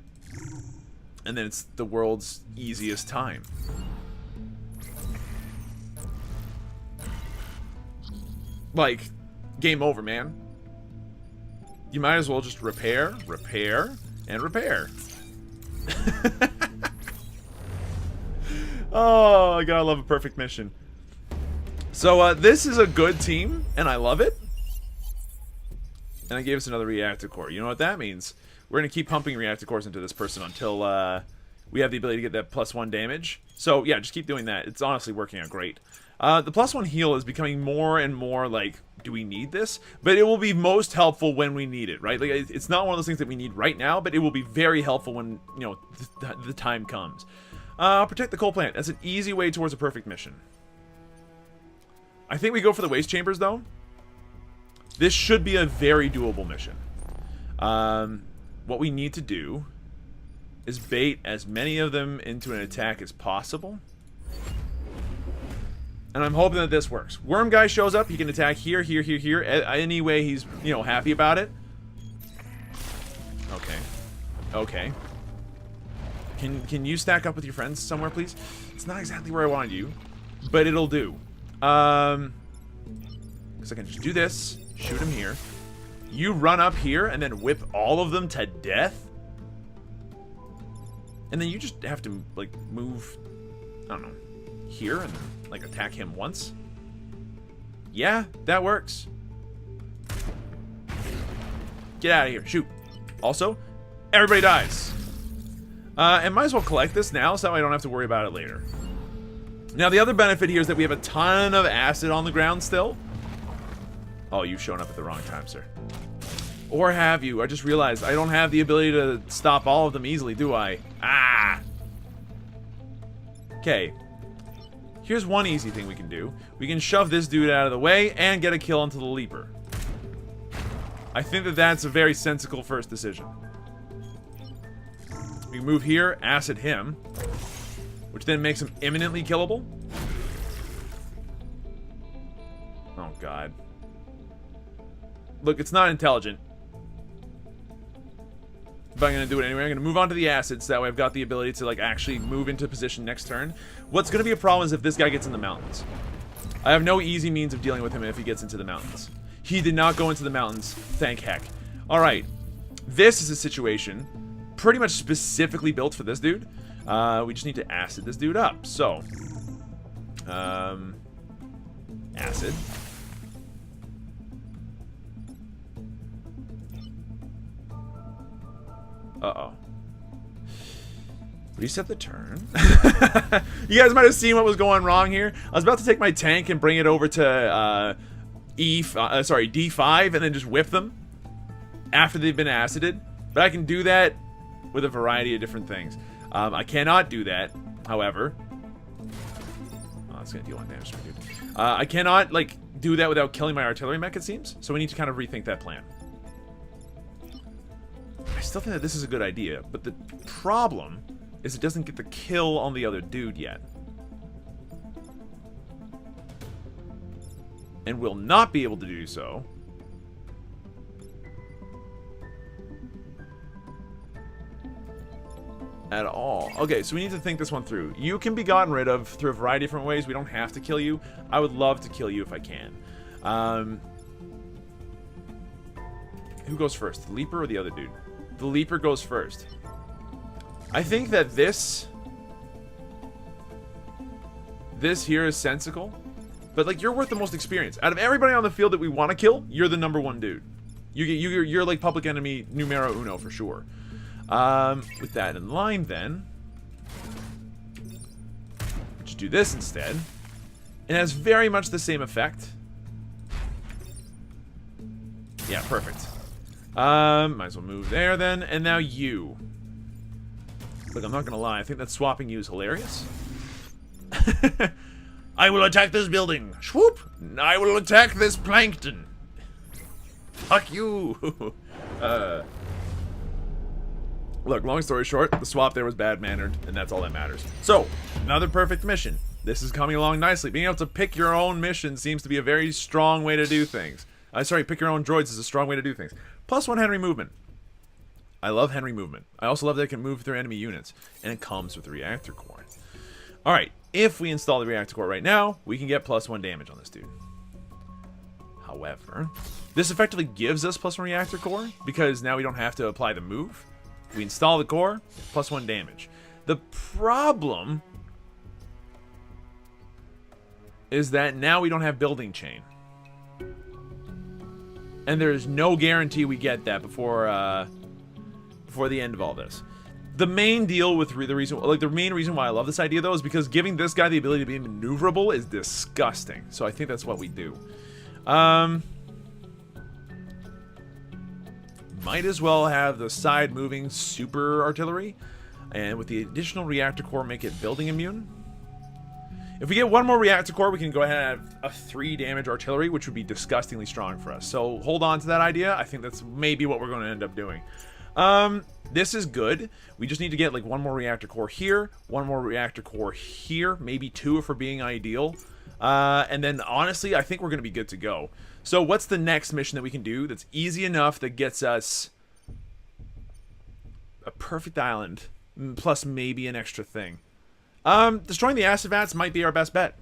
And then it's the world's easiest time. Like, game over, man. You might as well just repair, repair, and repair. Oh, I gotta love a perfect mission. So, this is a good team, and I love it. And I gave us another reactor core. You know what that means? We're gonna keep pumping reactor cores into this person until, we have the ability to get that +1 damage. So, yeah, just keep doing that. It's honestly working out great. The +1 heal is becoming more and more like, do we need this? But it will be most helpful when we need it, right? Like, it's not one of those things that we need right now, but it will be very helpful when, you know, the time comes. Protect the coal plant. That's an easy way towards a perfect mission. I think we go for the waste chambers, though. This should be a very doable mission. What we need to do is bait as many of them into an attack as possible. And I'm hoping that this works. Worm guy shows up. He can attack here, here, here, here. Any way he's, you know, happy about it. Okay. Okay. Can you stack up with your friends somewhere, please? It's not exactly where I wanted you, but it'll do. Because I can just do this, shoot him here. You run up here and then whip all of them to death. And then you just have to, like, move, I don't know, here and, like, attack him once. Yeah, that works. Get out of here. Shoot. Also, everybody dies. And might as well collect this now so I don't have to worry about it later. Now, the other benefit here is that we have a ton of acid on the ground still. Oh, you've shown up at the wrong time, sir. Or have you? I just realized I don't have the ability to stop all of them easily, do I? Ah! Okay. Here's one easy thing we can do. We can shove this dude out of the way and get a kill onto the leaper. I think that that's a very sensible first decision. We can move here, acid him, which then makes him imminently killable. Oh, God. Look, it's not intelligent. But I'm going to do it anyway. I'm going to move on to the acids. That way I've got the ability to, like, actually move into position next turn. What's going to be a problem is if this guy gets in the mountains. I have no easy means of dealing with him if he gets into the mountains. He did not go into the mountains. Thank heck. Alright. This is a situation pretty much specifically built for this dude. We just need to acid this dude up. So. Acid. Uh-oh. Reset the turn. You guys might have seen what was going wrong here. I was about to take my tank and bring it over to D5 and then just whip them after they've been acided. But I can do that with a variety of different things. I cannot do that, however. Oh, that's gonna deal one damage to me, dude. I cannot, like, do that without killing my artillery mech, it seems. So we need to kind of rethink that plan. I still think that this is a good idea, but the problem is it doesn't get the kill on the other dude yet. And will not be able to do so at all. Okay, so we need to think this one through. You can be gotten rid of through a variety of different ways. We don't have to kill you. I would love to kill you if I can. Who goes first, the leaper or the other dude? The leaper goes first. I think that this here is sensical, but, like, you're worth the most experience. Out of everybody on the field that we want to kill, you're the number 1 dude. You're like public enemy numero uno for sure. With that in line, then, just do this instead. It has very much the same effect. Yeah, perfect. Might as well move there then, and now you. Look, I'm not gonna lie, I think that swapping you is hilarious. I will attack this building. Swoop! I will attack this plankton. Fuck you. Look, long story short, the swap there was bad-mannered, and that's all that matters. So, another perfect mission. This is coming along nicely. Being able to pick your own mission seems to be a very strong way to do things. Pick your own droids is a strong way to do things. +1 Henry movement. I love Henry movement. I also love that it can move through enemy units, and it comes with the reactor core. Alright, if we install the reactor core right now, we can get +1 damage on this dude. However, this effectively gives us +1 reactor core, because now we don't have to apply the move. We install the core, +1 damage. The problem is that now we don't have building chain. And there's no guarantee we get that before the end of all this. The main deal with the main reason why I love this idea, though, is because giving this guy the ability to be maneuverable is disgusting. So I think that's what we do. Might as well have the side-moving super artillery, and with the additional reactor core, make it building immune. If we get one more reactor core, we can go ahead and have a 3 damage artillery, which would be disgustingly strong for us. So hold on to that idea. I think that's maybe what we're going to end up doing. This is good. We just need to get like one more reactor core here, one more reactor core here, maybe 2 if we're being ideal. And then honestly, I think we're going to be good to go. So what's the next mission that we can do that's easy enough that gets us a perfect island plus maybe an extra thing. Destroying the acid vats might be our best bet.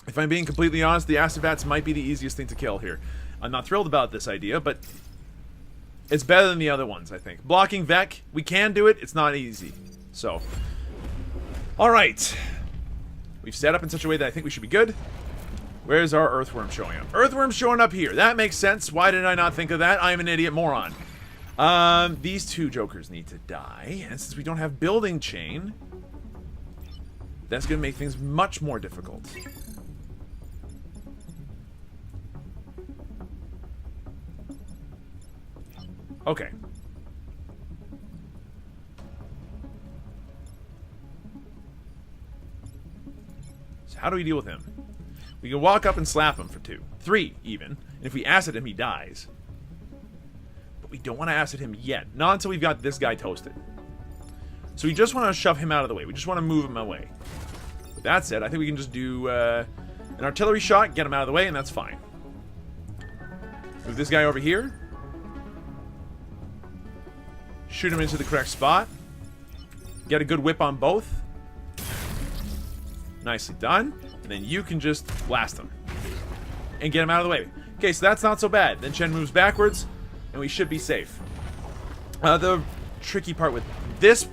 If I'm being completely honest, the acid vats might be the easiest thing to kill here. I'm not thrilled about this idea, but it's better than the other ones, I think. Blocking Vec, we can do it. It's not easy. So, alright. We've set up in such a way that I think we should be good. Where's our earthworm showing up? Earthworm's showing up here. That makes sense. Why did I not think of that? I'm an idiot moron. These two jokers need to die. And since we don't have building chain, that's going to make things much more difficult. Okay. So how do we deal with him? We can walk up and slap him for 2. 3, even. And if we acid him, he dies. But we don't want to acid him yet. Not until we've got this guy toasted. So we just want to shove him out of the way. We just want to move him away. With that said, I think we can just do an artillery shot, get him out of the way, and that's fine. Move this guy over here. Shoot him into the correct spot. Get a good whip on both. Nicely done. And then you can just blast him. And get him out of the way. Okay, so that's not so bad. Then Chen moves backwards, and we should be safe. The tricky part with this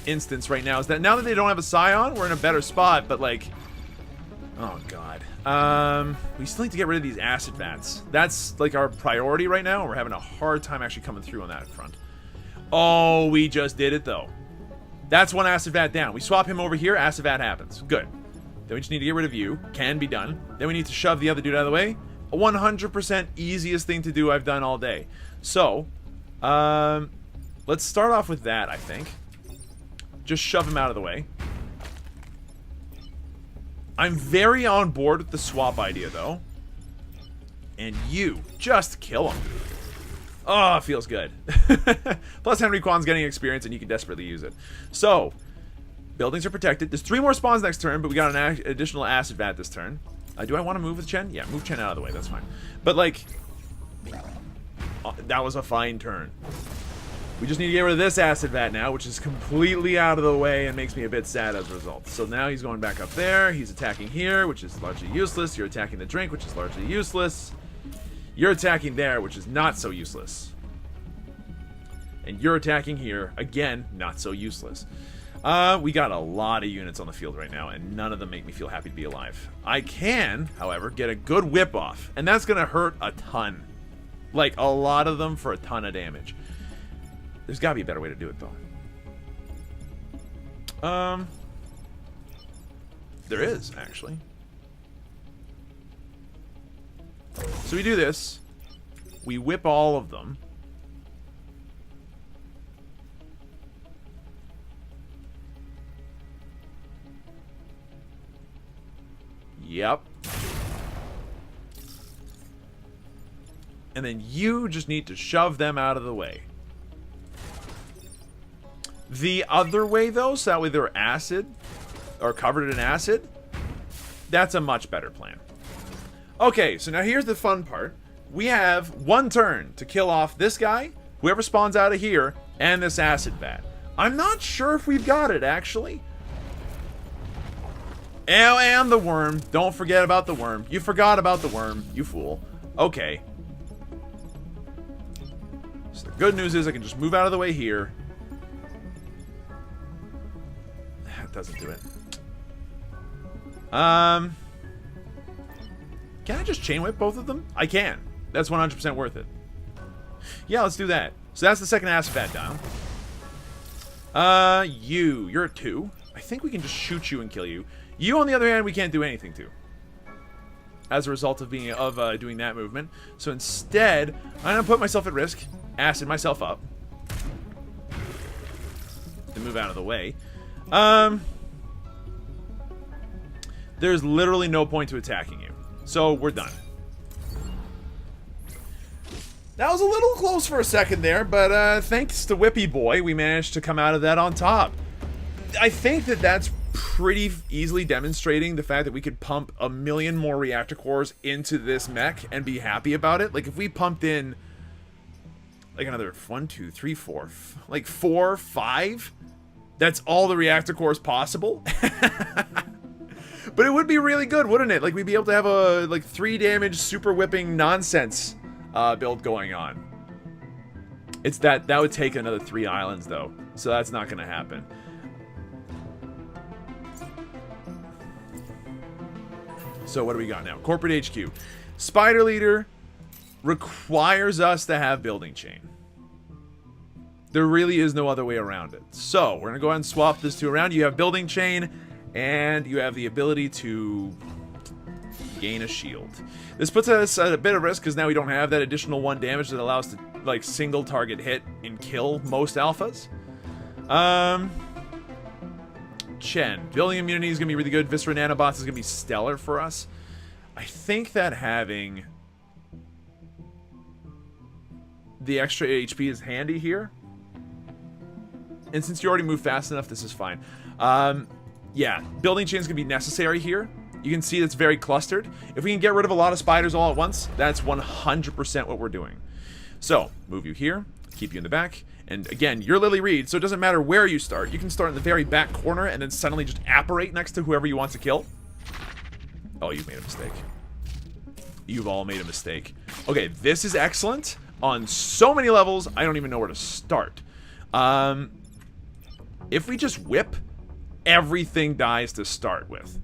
instance right now is that now that they don't have a Scion, we're in a better spot, but like... Oh, God. We still need to get rid of these acid vats. That's like our priority right now, and we're having a hard time actually coming through on that front. Oh, we just did it, though. That's one acid vat down. We swap him over here, acid vat happens. Good. Then we just need to get rid of you. Can be done. Then we need to shove the other dude out of the way. A 100% easiest thing to do I've done all day. So, let's start off with that, I think. Just shove him out of the way. I'm very on board with the swap idea, though. And you, just kill him. Oh, it feels good. Plus, Henry Kwan's getting experience, and you can desperately use it. So, buildings are protected. There's 3 more spawns next turn, but we got an additional acid vat this turn. Do I want to move with Chen? Yeah, move Chen out of the way. That's fine. But, like, that was a fine turn. We just need to get rid of this acid vat now, which is completely out of the way and makes me a bit sad as a result. So now he's going back up there. He's attacking here, which is largely useless. You're attacking the drink, which is largely useless. You're attacking there, which is not so useless. And you're attacking here, again, not so useless. We got a lot of units on the field right now, and none of them make me feel happy to be alive. I can, however, get a good whip off, and that's going to hurt a ton. Like, a lot of them for a ton of damage. There's got to be a better way to do it, though. There is, actually. So we do this. We whip all of them. Yep. And then you just need to shove them out of the way. The other way, though, so that way they're acid, or covered in acid, that's a much better plan. Okay, so now here's the fun part. We have 1 turn to kill off this guy, whoever spawns out of here, and this acid vat. I'm not sure if we've got it, actually. Oh, and the worm. Don't forget about the worm. You forgot about the worm, you fool. Okay. So the good news is I can just move out of the way here. That doesn't do it. Can I just chain whip both of them? I can. That's 100% worth it. Yeah, let's do that. So that's the second acid vat down. You're a 2. I think we can just shoot you and kill you. You, on the other hand, we can't do anything to. As a result of being doing that movement. So instead, I'm gonna put myself at risk, acid myself up, and move out of the way. There's literally no point to attacking you. So we're done. That was a little close for a second there, but thanks to Whippy Boy, we managed to come out of that on top. I think that that's pretty easily demonstrating the fact that we could pump 1 million more reactor cores into this mech and be happy about it. Like, if we pumped in like another 1, 2, 3, 4, like 4, 5 that's all the reactor cores possible. But it would be really good, wouldn't it? Like, we'd be able to have a, like, 3 damage super whipping nonsense build going on. It's that would take another 3 islands, though. So that's not going to happen. So what do we got now? Corporate HQ. Spider Leader requires us to have building chain. There really is no other way around it. So we're going to go ahead and swap this two around. You have building chain, and you have the ability to gain a shield. This puts us at a bit of risk because now we don't have that additional 1 damage that allows to, like, single target hit and kill most alphas. Chen. Building immunity is going to be really good. Viscera Nanobots is going to be stellar for us. I think that having the extra HP is handy here. And since you already moved fast enough, this is fine. Yeah, building chain is going to be necessary here. You can see it's very clustered. If we can get rid of a lot of spiders all at once, that's 100% what we're doing. So, move you here, keep you in the back, and again, you're Lily Reed, so it doesn't matter where you start. You can start in the very back corner and then suddenly just apparate next to whoever you want to kill. Oh, you've made a mistake. You've all made a mistake. Okay, this is excellent on so many levels, I don't even know where to start. If we just whip, everything dies to start with.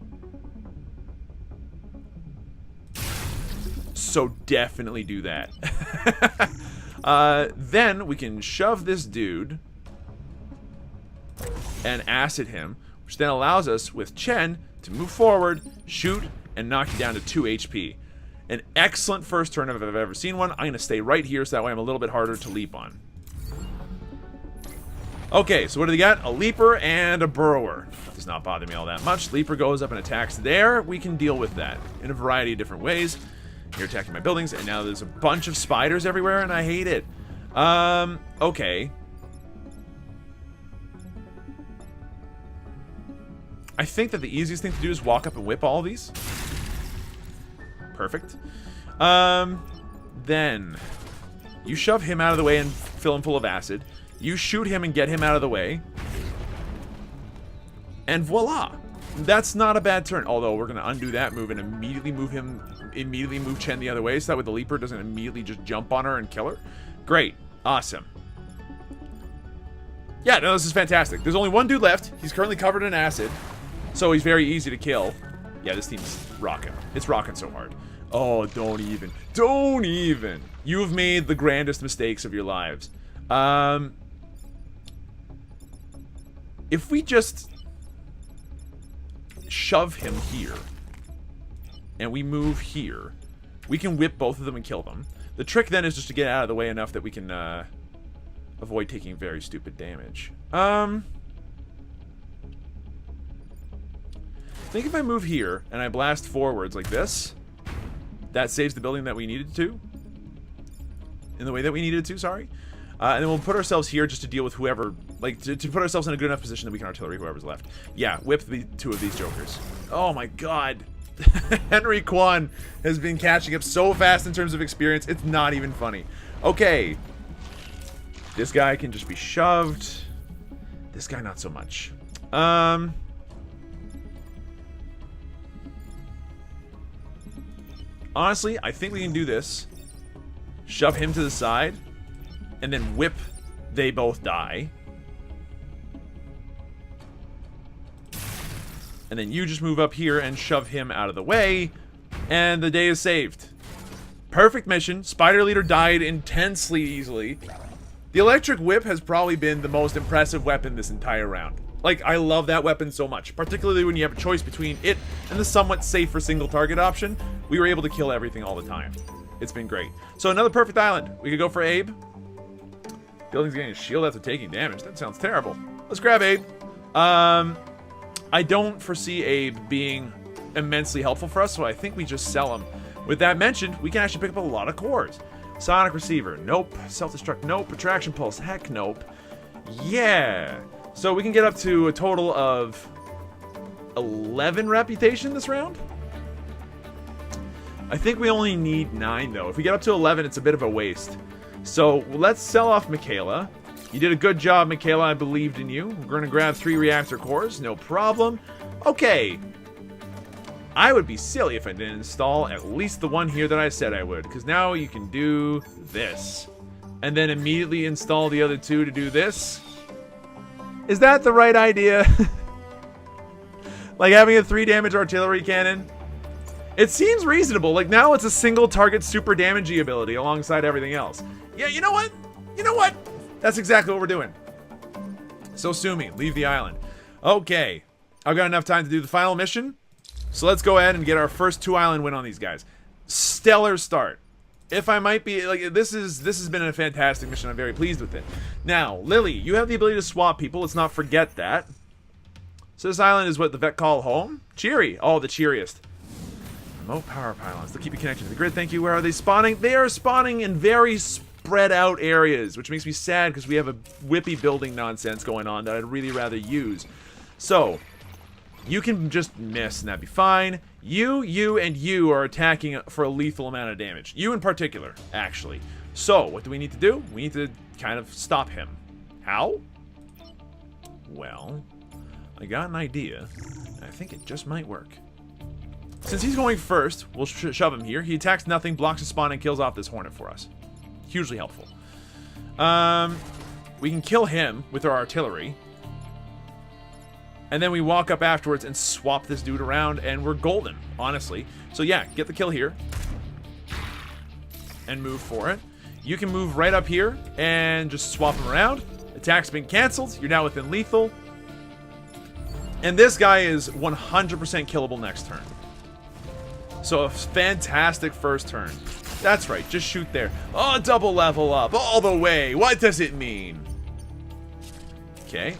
So definitely do that. Then we can shove this dude and acid him, which then allows us with Chen to move forward, shoot, and knock you down to 2 HP. An excellent first turn if I've ever seen one. I'm going to stay right here so that way I'm a little bit harder to leap on. Okay, so what do they got? A leaper and a burrower. Does not bother me all that much. Leaper goes up and attacks there. We can deal with that in a variety of different ways. You're attacking my buildings, and now there's a bunch of spiders everywhere, and I hate it. Okay. I think that the easiest thing to do is walk up and whip all of these. Perfect. Then you shove him out of the way and fill him full of acid. You shoot him and get him out of the way. And voila. That's not a bad turn. Although we're going to undo that move and immediately move Chen the other way so that way the Leaper doesn't immediately just jump on her and kill her. Great. Awesome. Yeah, no, this is fantastic. There's only one dude left. He's currently covered in acid. So he's very easy to kill. Yeah, this team's rocking. It's rocking so hard. Oh, don't even. Don't even. You've made the grandest mistakes of your lives. If we just shove him here and we move here, we can whip both of them and kill them. The trick then is just to get out of the way enough that we can avoid taking very stupid damage. I think if I move here and I blast forwards like this, that saves the building that we needed to. In the way that we needed to, sorry. And then we'll put ourselves here just to deal with whoever, like, to put ourselves in a good enough position that we can artillery whoever's left. Yeah, whip the 2 of these jokers. Oh my god. Henry Kwan has been catching up so fast in terms of experience, it's not even funny. Okay. This guy can just be shoved. This guy not so much. Honestly, I think we can do this. Shove him to the side. And then whip, they both die. And then you just move up here and shove him out of the way. And the day is saved. Perfect mission. Spider Leader died intensely easily. The electric whip has probably been the most impressive weapon this entire round. Like, I love that weapon so much. Particularly when you have a choice between it and the somewhat safer single target option. We were able to kill everything all the time. It's been great. So another perfect island. We could go for Abe. Building's getting a shield after taking damage. That sounds terrible. Let's grab Abe. I don't foresee Abe being immensely helpful for us, so I think we just sell him. With that mentioned, we can actually pick up a lot of cores. Sonic Receiver, nope. Self-destruct, nope. Retraction Pulse, heck nope. Yeah. So we can get up to a total of 11 reputation this round. I think we only need 9, though. If we get up to 11, it's a bit of a waste. So let's sell off Michaela. You did a good job, Michaela. I believed in you. We're going to grab 3 reactor cores. No problem. Okay. I would be silly if I didn't install at least the one here that I said I would. Because now you can do this. And then immediately install the other 2 to do this. Is that the right idea? Like having a 3 damage artillery cannon? It seems reasonable. Like now it's a single target super damagey ability alongside everything else. Yeah, you know what? You know what? That's exactly what we're doing. So sue me. Leave the island. Okay. I've got enough time to do the final mission. So let's go ahead and get our first 2 island win on these guys. Stellar start. If I might be like this has been a fantastic mission. I'm very pleased with it. Now, Lily, you have the ability to swap people. Let's not forget that. So this island is what the vet call home. Cheery. Oh, the cheeriest. Remote power pylons. They'll keep you connected to the grid. Thank you. Where are they spawning? They are spawning in very spread out areas, which makes me sad because we have a whippy building nonsense going on that I'd really rather use. So, you can just miss and that'd be fine. You, and you are attacking for a lethal amount of damage. You in particular, actually. So, what do we need to do? We need to kind of stop him. How? Well, I got an idea. I think it just might work. Since he's going first, we'll shove him here. He attacks nothing, blocks a spawn, and kills off this hornet for us. Hugely helpful. We can kill him with our artillery. And then we walk up afterwards and swap this dude around, and we're golden, honestly. So yeah, get the kill here. And move for it. You can move right up here and just swap him around. Attack's been canceled. You're now within lethal. And this guy is 100% killable next turn. So a fantastic first turn. That's right, just shoot there. Oh, double level up all the way. What does it mean? Okay.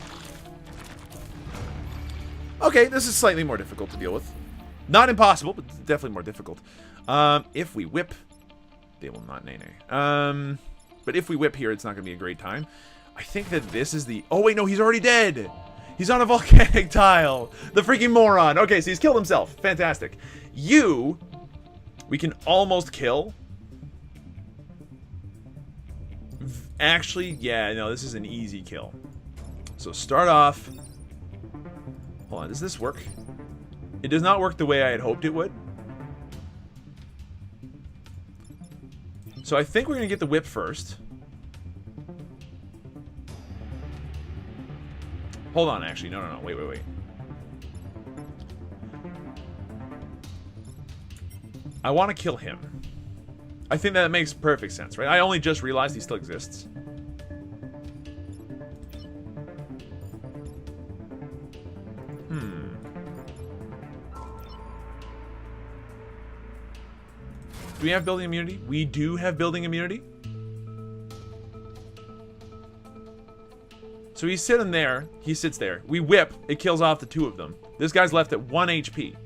Okay, this is slightly more difficult to deal with. Not impossible, but definitely more difficult. If we whip, they will not nay. But if we whip here, it's not going to be a great time. I think that this is the... Oh, wait, no, he's already dead. He's on a volcanic tile. The freaking moron. Okay, so he's killed himself. Fantastic. You, we can almost kill. Actually, yeah, no, this is an easy kill. So start off. Hold on, does this work? It does not work the way I had hoped it would. So I think we're going to get the whip first. Hold on, actually. No. Wait. I want to kill him. I think that makes perfect sense, right? I only just realized he still exists. Do we have building immunity? We do have building immunity. So he's sitting there. He sits there. We whip. It kills off the 2 of them. This guy's left at 1 HP.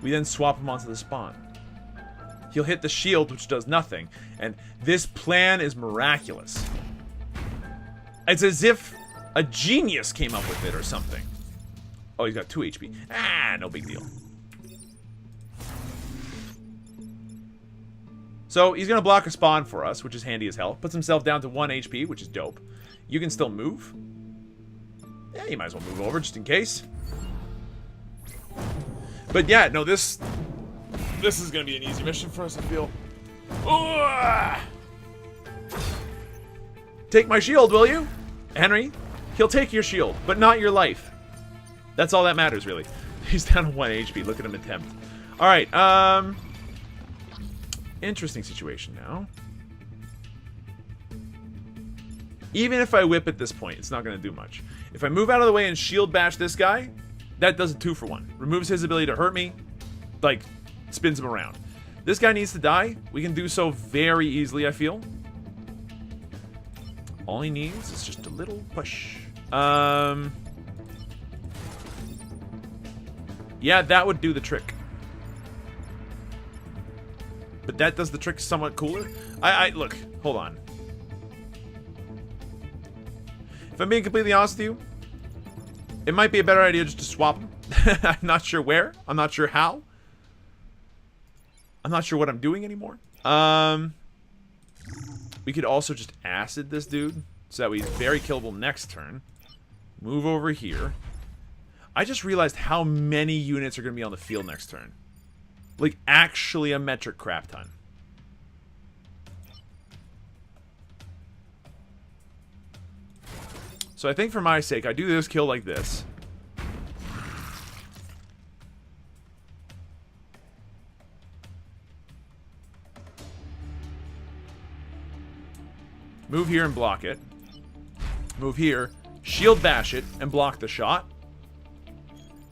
We then swap him onto the spawn. He'll hit the shield, which does nothing. And this plan is miraculous. It's as if a genius came up with it or something. Oh, he's got 2 HP. Ah, no big deal. So he's going to block a spawn for us, which is handy as hell. Puts himself down to 1 HP, which is dope. You can still move. Yeah, you might as well move over just in case. But yeah, no, this is going to be an easy mission for us, I feel. Ooh! Take my shield, will you? Henry, he'll take your shield, but not your life. That's all that matters, really. He's down to 1 HP. Look at him attempt. Alright, interesting situation now. Even if I whip at this point, it's not going to do much. If I move out of the way and shield bash this guy, that does a 2-for-1. Removes his ability to hurt me, like, spins him around. This guy needs to die. We can do so very easily, I feel. All he needs is just a little push. Yeah, that would do the trick. But that does the trick somewhat cooler. Look, hold on. If I'm being completely honest with you, it might be a better idea just to swap them. I'm not sure where. I'm not sure how. I'm not sure what I'm doing anymore. We could also just acid this dude, so that he's very killable next turn. Move over here. I just realized how many units are going to be on the field next turn. Like, actually a metric crap ton. So I think for my sake, I do this kill like this. Move here and block it. Move here, shield bash it, and block the shot.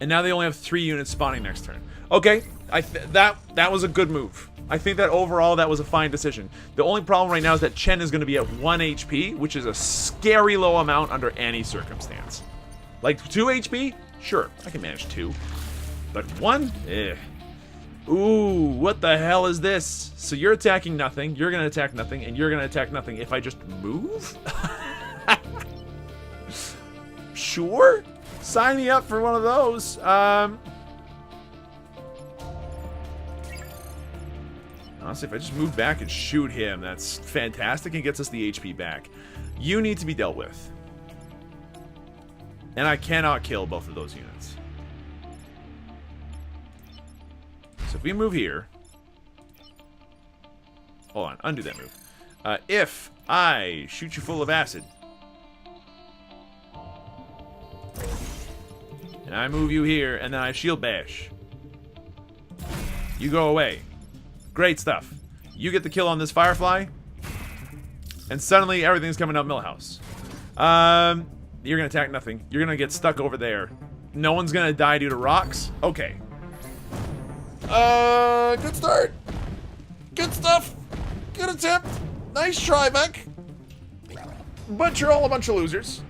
And now they only have 3 units spawning next turn. Okay, that was a good move. I think that overall that was a fine decision. The only problem right now is that Chen is going to be at 1 HP, which is a scary low amount under any circumstance. Like 2 HP? Sure, I can manage 2. But 1? Eh. Ooh, what the hell is this? So you're attacking nothing, you're going to attack nothing, and you're going to attack nothing if I just move? Sure? Sign me up for one of those. Honestly, if I just move back and shoot him, that's fantastic and gets us the HP back. You need to be dealt with. And I cannot kill both of those units. So if we move here... Hold on, undo that move. If I shoot you full of acid... and I move you here, and then I shield bash. You go away. Great stuff. You get the kill on this Firefly, and suddenly everything's coming up Millhouse. You're gonna attack nothing. You're gonna get stuck over there. No one's gonna die due to rocks. Okay. Good start. Good stuff. Good attempt. Nice try, Beck. But you're all a bunch of losers.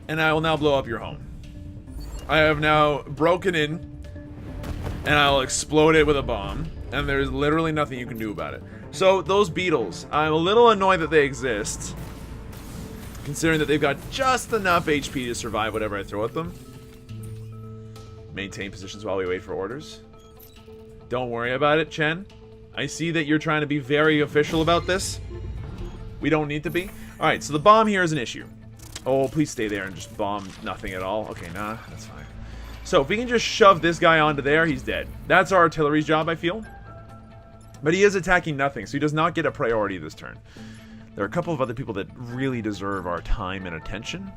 And I will now blow up your home. I have now broken in, and I'll explode it with a bomb, and there's literally nothing you can do about it. So, those beetles, I'm a little annoyed that they exist, considering that they've got just enough HP to survive whatever I throw at them. Maintain positions while we wait for orders. Don't worry about it, Chen. I see that you're trying to be very official about this. We don't need to be. Alright, so the bomb here is an issue. Oh, please stay there and just bomb nothing at all. Okay, nah, that's fine. So, if we can just shove this guy onto there, he's dead. That's our artillery's job, I feel. But he is attacking nothing, so he does not get a priority this turn. There are a couple of other people that really deserve our time and attention.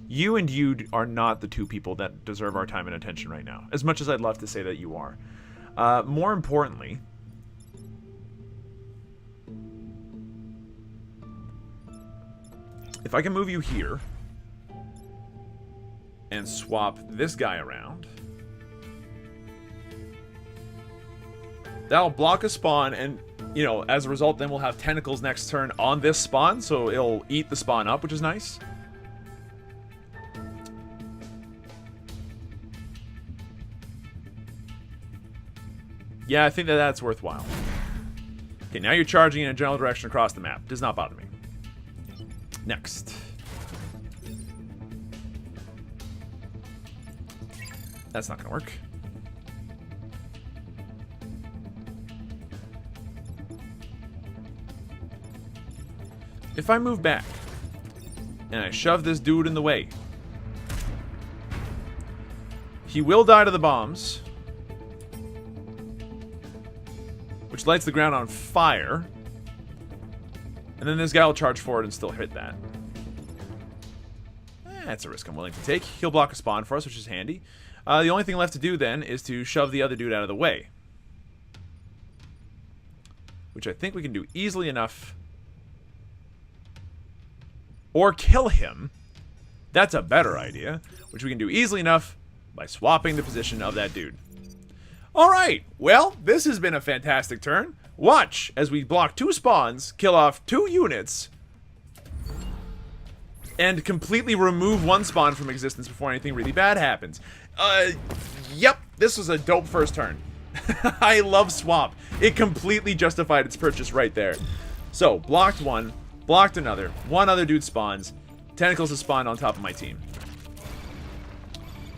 You and you are not the 2 people that deserve our time and attention right now, as much as I'd love to say that you are. More importantly... if I can move you here and swap this guy around, that'll block a spawn, and, you know, as a result, then we'll have tentacles next turn on this spawn, so it'll eat the spawn up, which is nice. Yeah, I think that that's worthwhile. Okay, now you're charging in a general direction across the map. Does not bother me. Next. That's not gonna work. If I move back and I shove this dude in the way, he will die to the bombs, which lights the ground on fire. And then this guy will charge forward and still hit that. That's a risk I'm willing to take. He'll block a spawn for us, which is handy. The only thing left to do then is to shove the other dude out of the way. Which I think we can do easily enough. Or kill him. That's a better idea. Which we can do easily enough by swapping the position of that dude. Alright, well, this has been a fantastic turn. Watch as we block 2 spawns, kill off 2 units, and completely remove 1 spawn from existence before anything really bad happens. Yep, this was a dope first turn. I love swap. It completely justified its purchase right there. So, blocked 1, Blocked another. One other dude spawns. Tentacles has spawned on top of my team.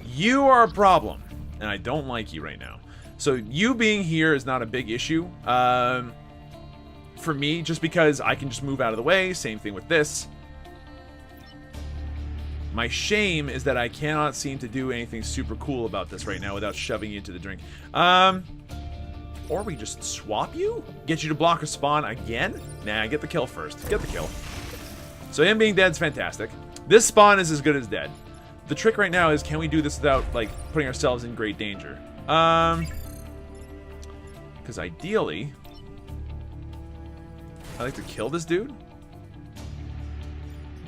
You are a problem, and I don't like you right now. So you being here is not a big issue for me, just because I can just move out of the way. Same thing with this. My shame is that I cannot seem to do anything super cool about this right now without shoving you into the drink. Or we just swap you? Get you to block a spawn again? Nah, get the kill first. Get the kill. So him being dead is fantastic. This spawn is as good as dead. The trick right now is, can we do this without, like, putting ourselves in great danger? Because ideally, I'd like to kill this dude.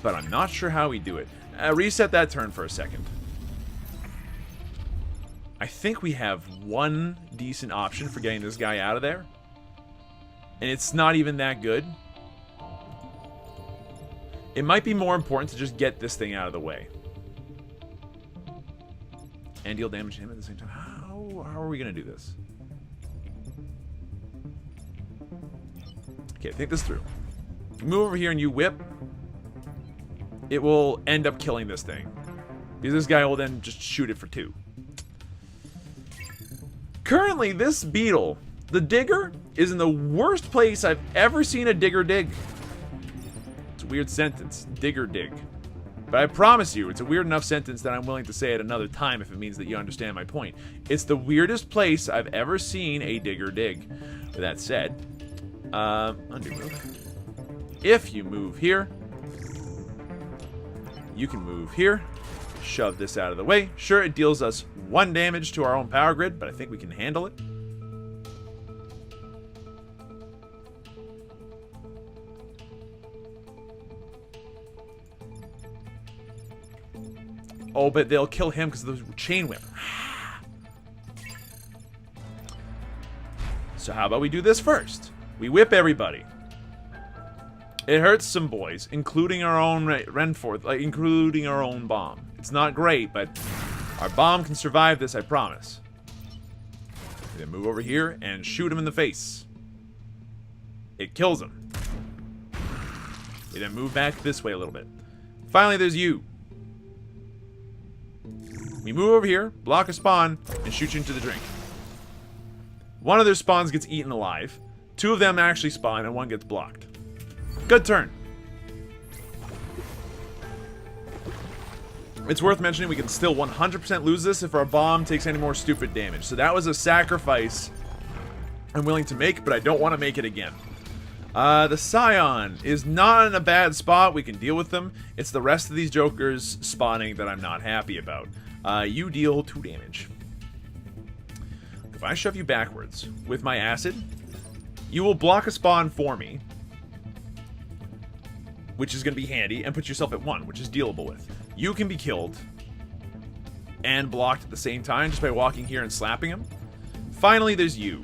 But I'm not sure how we do it. Reset that turn for a second. I think we have one decent option for getting this guy out of there. And it's not even that good. It might be more important to just get this thing out of the way. And deal damage to him at the same time. How are we going to do this? Okay, think this through. Move over here and you whip. It will end up killing this thing. Because this guy will then just shoot it for 2. Currently, this beetle, the digger, is in the worst place I've ever seen a digger dig. It's a weird sentence. Digger dig. But I promise you, it's a weird enough sentence that I'm willing to say it another time if it means that you understand my point. It's the weirdest place I've ever seen a digger dig. With that said, undo move. If you move here, you can move here, shove this out of the way. Sure, it deals us 1 damage to our own power grid, but I think we can handle it. Oh, but they'll kill him because of the chain whip. So how about we do this first? We whip everybody. It hurts some boys, including our own Renforth, including our own bomb. It's not great, but our bomb can survive this, I promise. We then move over here and shoot him in the face. It kills him. We then move back this way a little bit. Finally, there's you. We move over here, block a spawn, and shoot you into the drink. One of their spawns gets eaten alive. 2 of them actually spawn, and 1 gets blocked. Good turn. It's worth mentioning we can still 100% lose this if our bomb takes any more stupid damage. So that was a sacrifice I'm willing to make, but I don't want to make it again. The Scion is not in a bad spot. We can deal with them. It's the rest of these jokers spawning that I'm not happy about. You deal 2 damage. If I shove you backwards with my acid, you will block a spawn for me, which is going to be handy, and put yourself at 1, which is dealable with. You can be killed and blocked at the same time just by walking here and slapping him. Finally, there's you.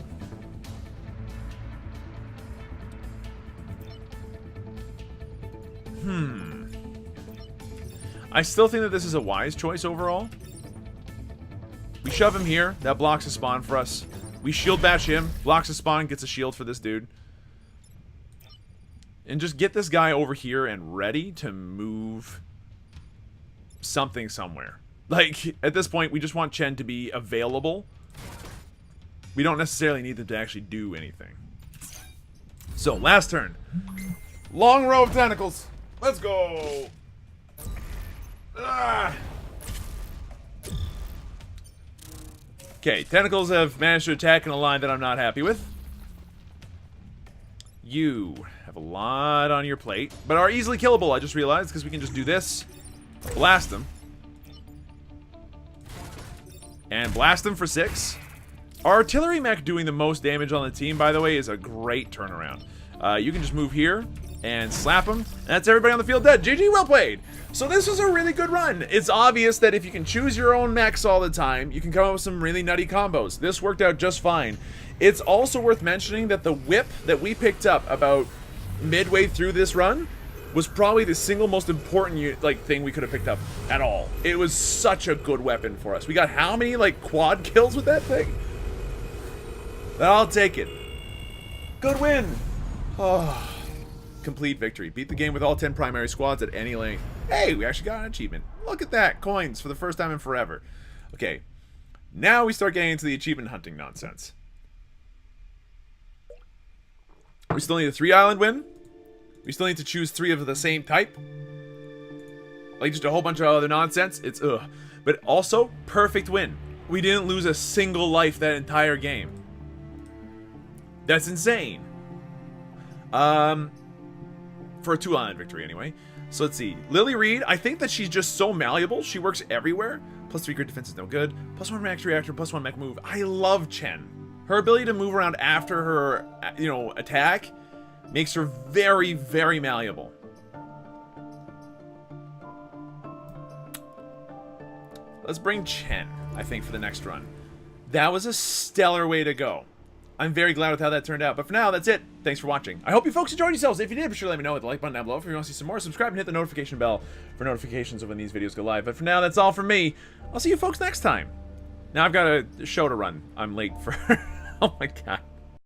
I still think that this is a wise choice overall. We shove him here. That blocks a spawn for us. We shield bash him. Blocks a spawn, gets a shield for this dude. And just get this guy over here and ready to move something somewhere. Like, at this point, we just want Chen to be available. We don't necessarily need them to actually do anything. So, last turn. Long row of tentacles. Let's go. Okay, tentacles have managed to attack in a line that I'm not happy with. You have a lot on your plate, but are easily killable, I just realized, because we can just do this. Blast them. And blast them for 6. Our artillery mech doing the most damage on the team, by the way, is a great turnaround. You can just move here and slap them. And that's everybody on the field dead. GG, well played. So this was a really good run. It's obvious that if you can choose your own mechs all the time, you can come up with some really nutty combos. This worked out just fine. It's also worth mentioning that the whip that we picked up about midway through this run was probably the single most important thing we could have picked up at all. It was such a good weapon for us. We got how many quad kills with that thing? I'll take it. Good win. Oh, complete victory. Beat the game with all 10 primary squads at any length. Hey, we actually got an achievement. Look at that. Coins for the first time in forever. Okay. Now we start getting into the achievement hunting nonsense. We still need a 3-island win. We still need to choose 3 of the same type. Like just a whole bunch of other nonsense. It's ugh. But also, perfect win. We didn't lose a single life that entire game. That's insane. For a 2-island victory anyway. So let's see. Lily Reed, I think that she's just so malleable. She works everywhere. +3 grid defense is no good. +1 max reactor, +1 mech move. I love Chen. Her ability to move around after her, attack makes her very, very malleable. Let's bring Chen, I think, for the next run. That was a stellar way to go. I'm very glad with how that turned out. But for now, that's it. Thanks for watching. I hope you folks enjoyed yourselves. If you did, be sure to let me know with the like button down below. If you want to see some more, subscribe and hit the notification bell for notifications of when these videos go live. But for now, that's all from me. I'll see you folks next time. Now I've got a show to run. I'm late for... Oh my god.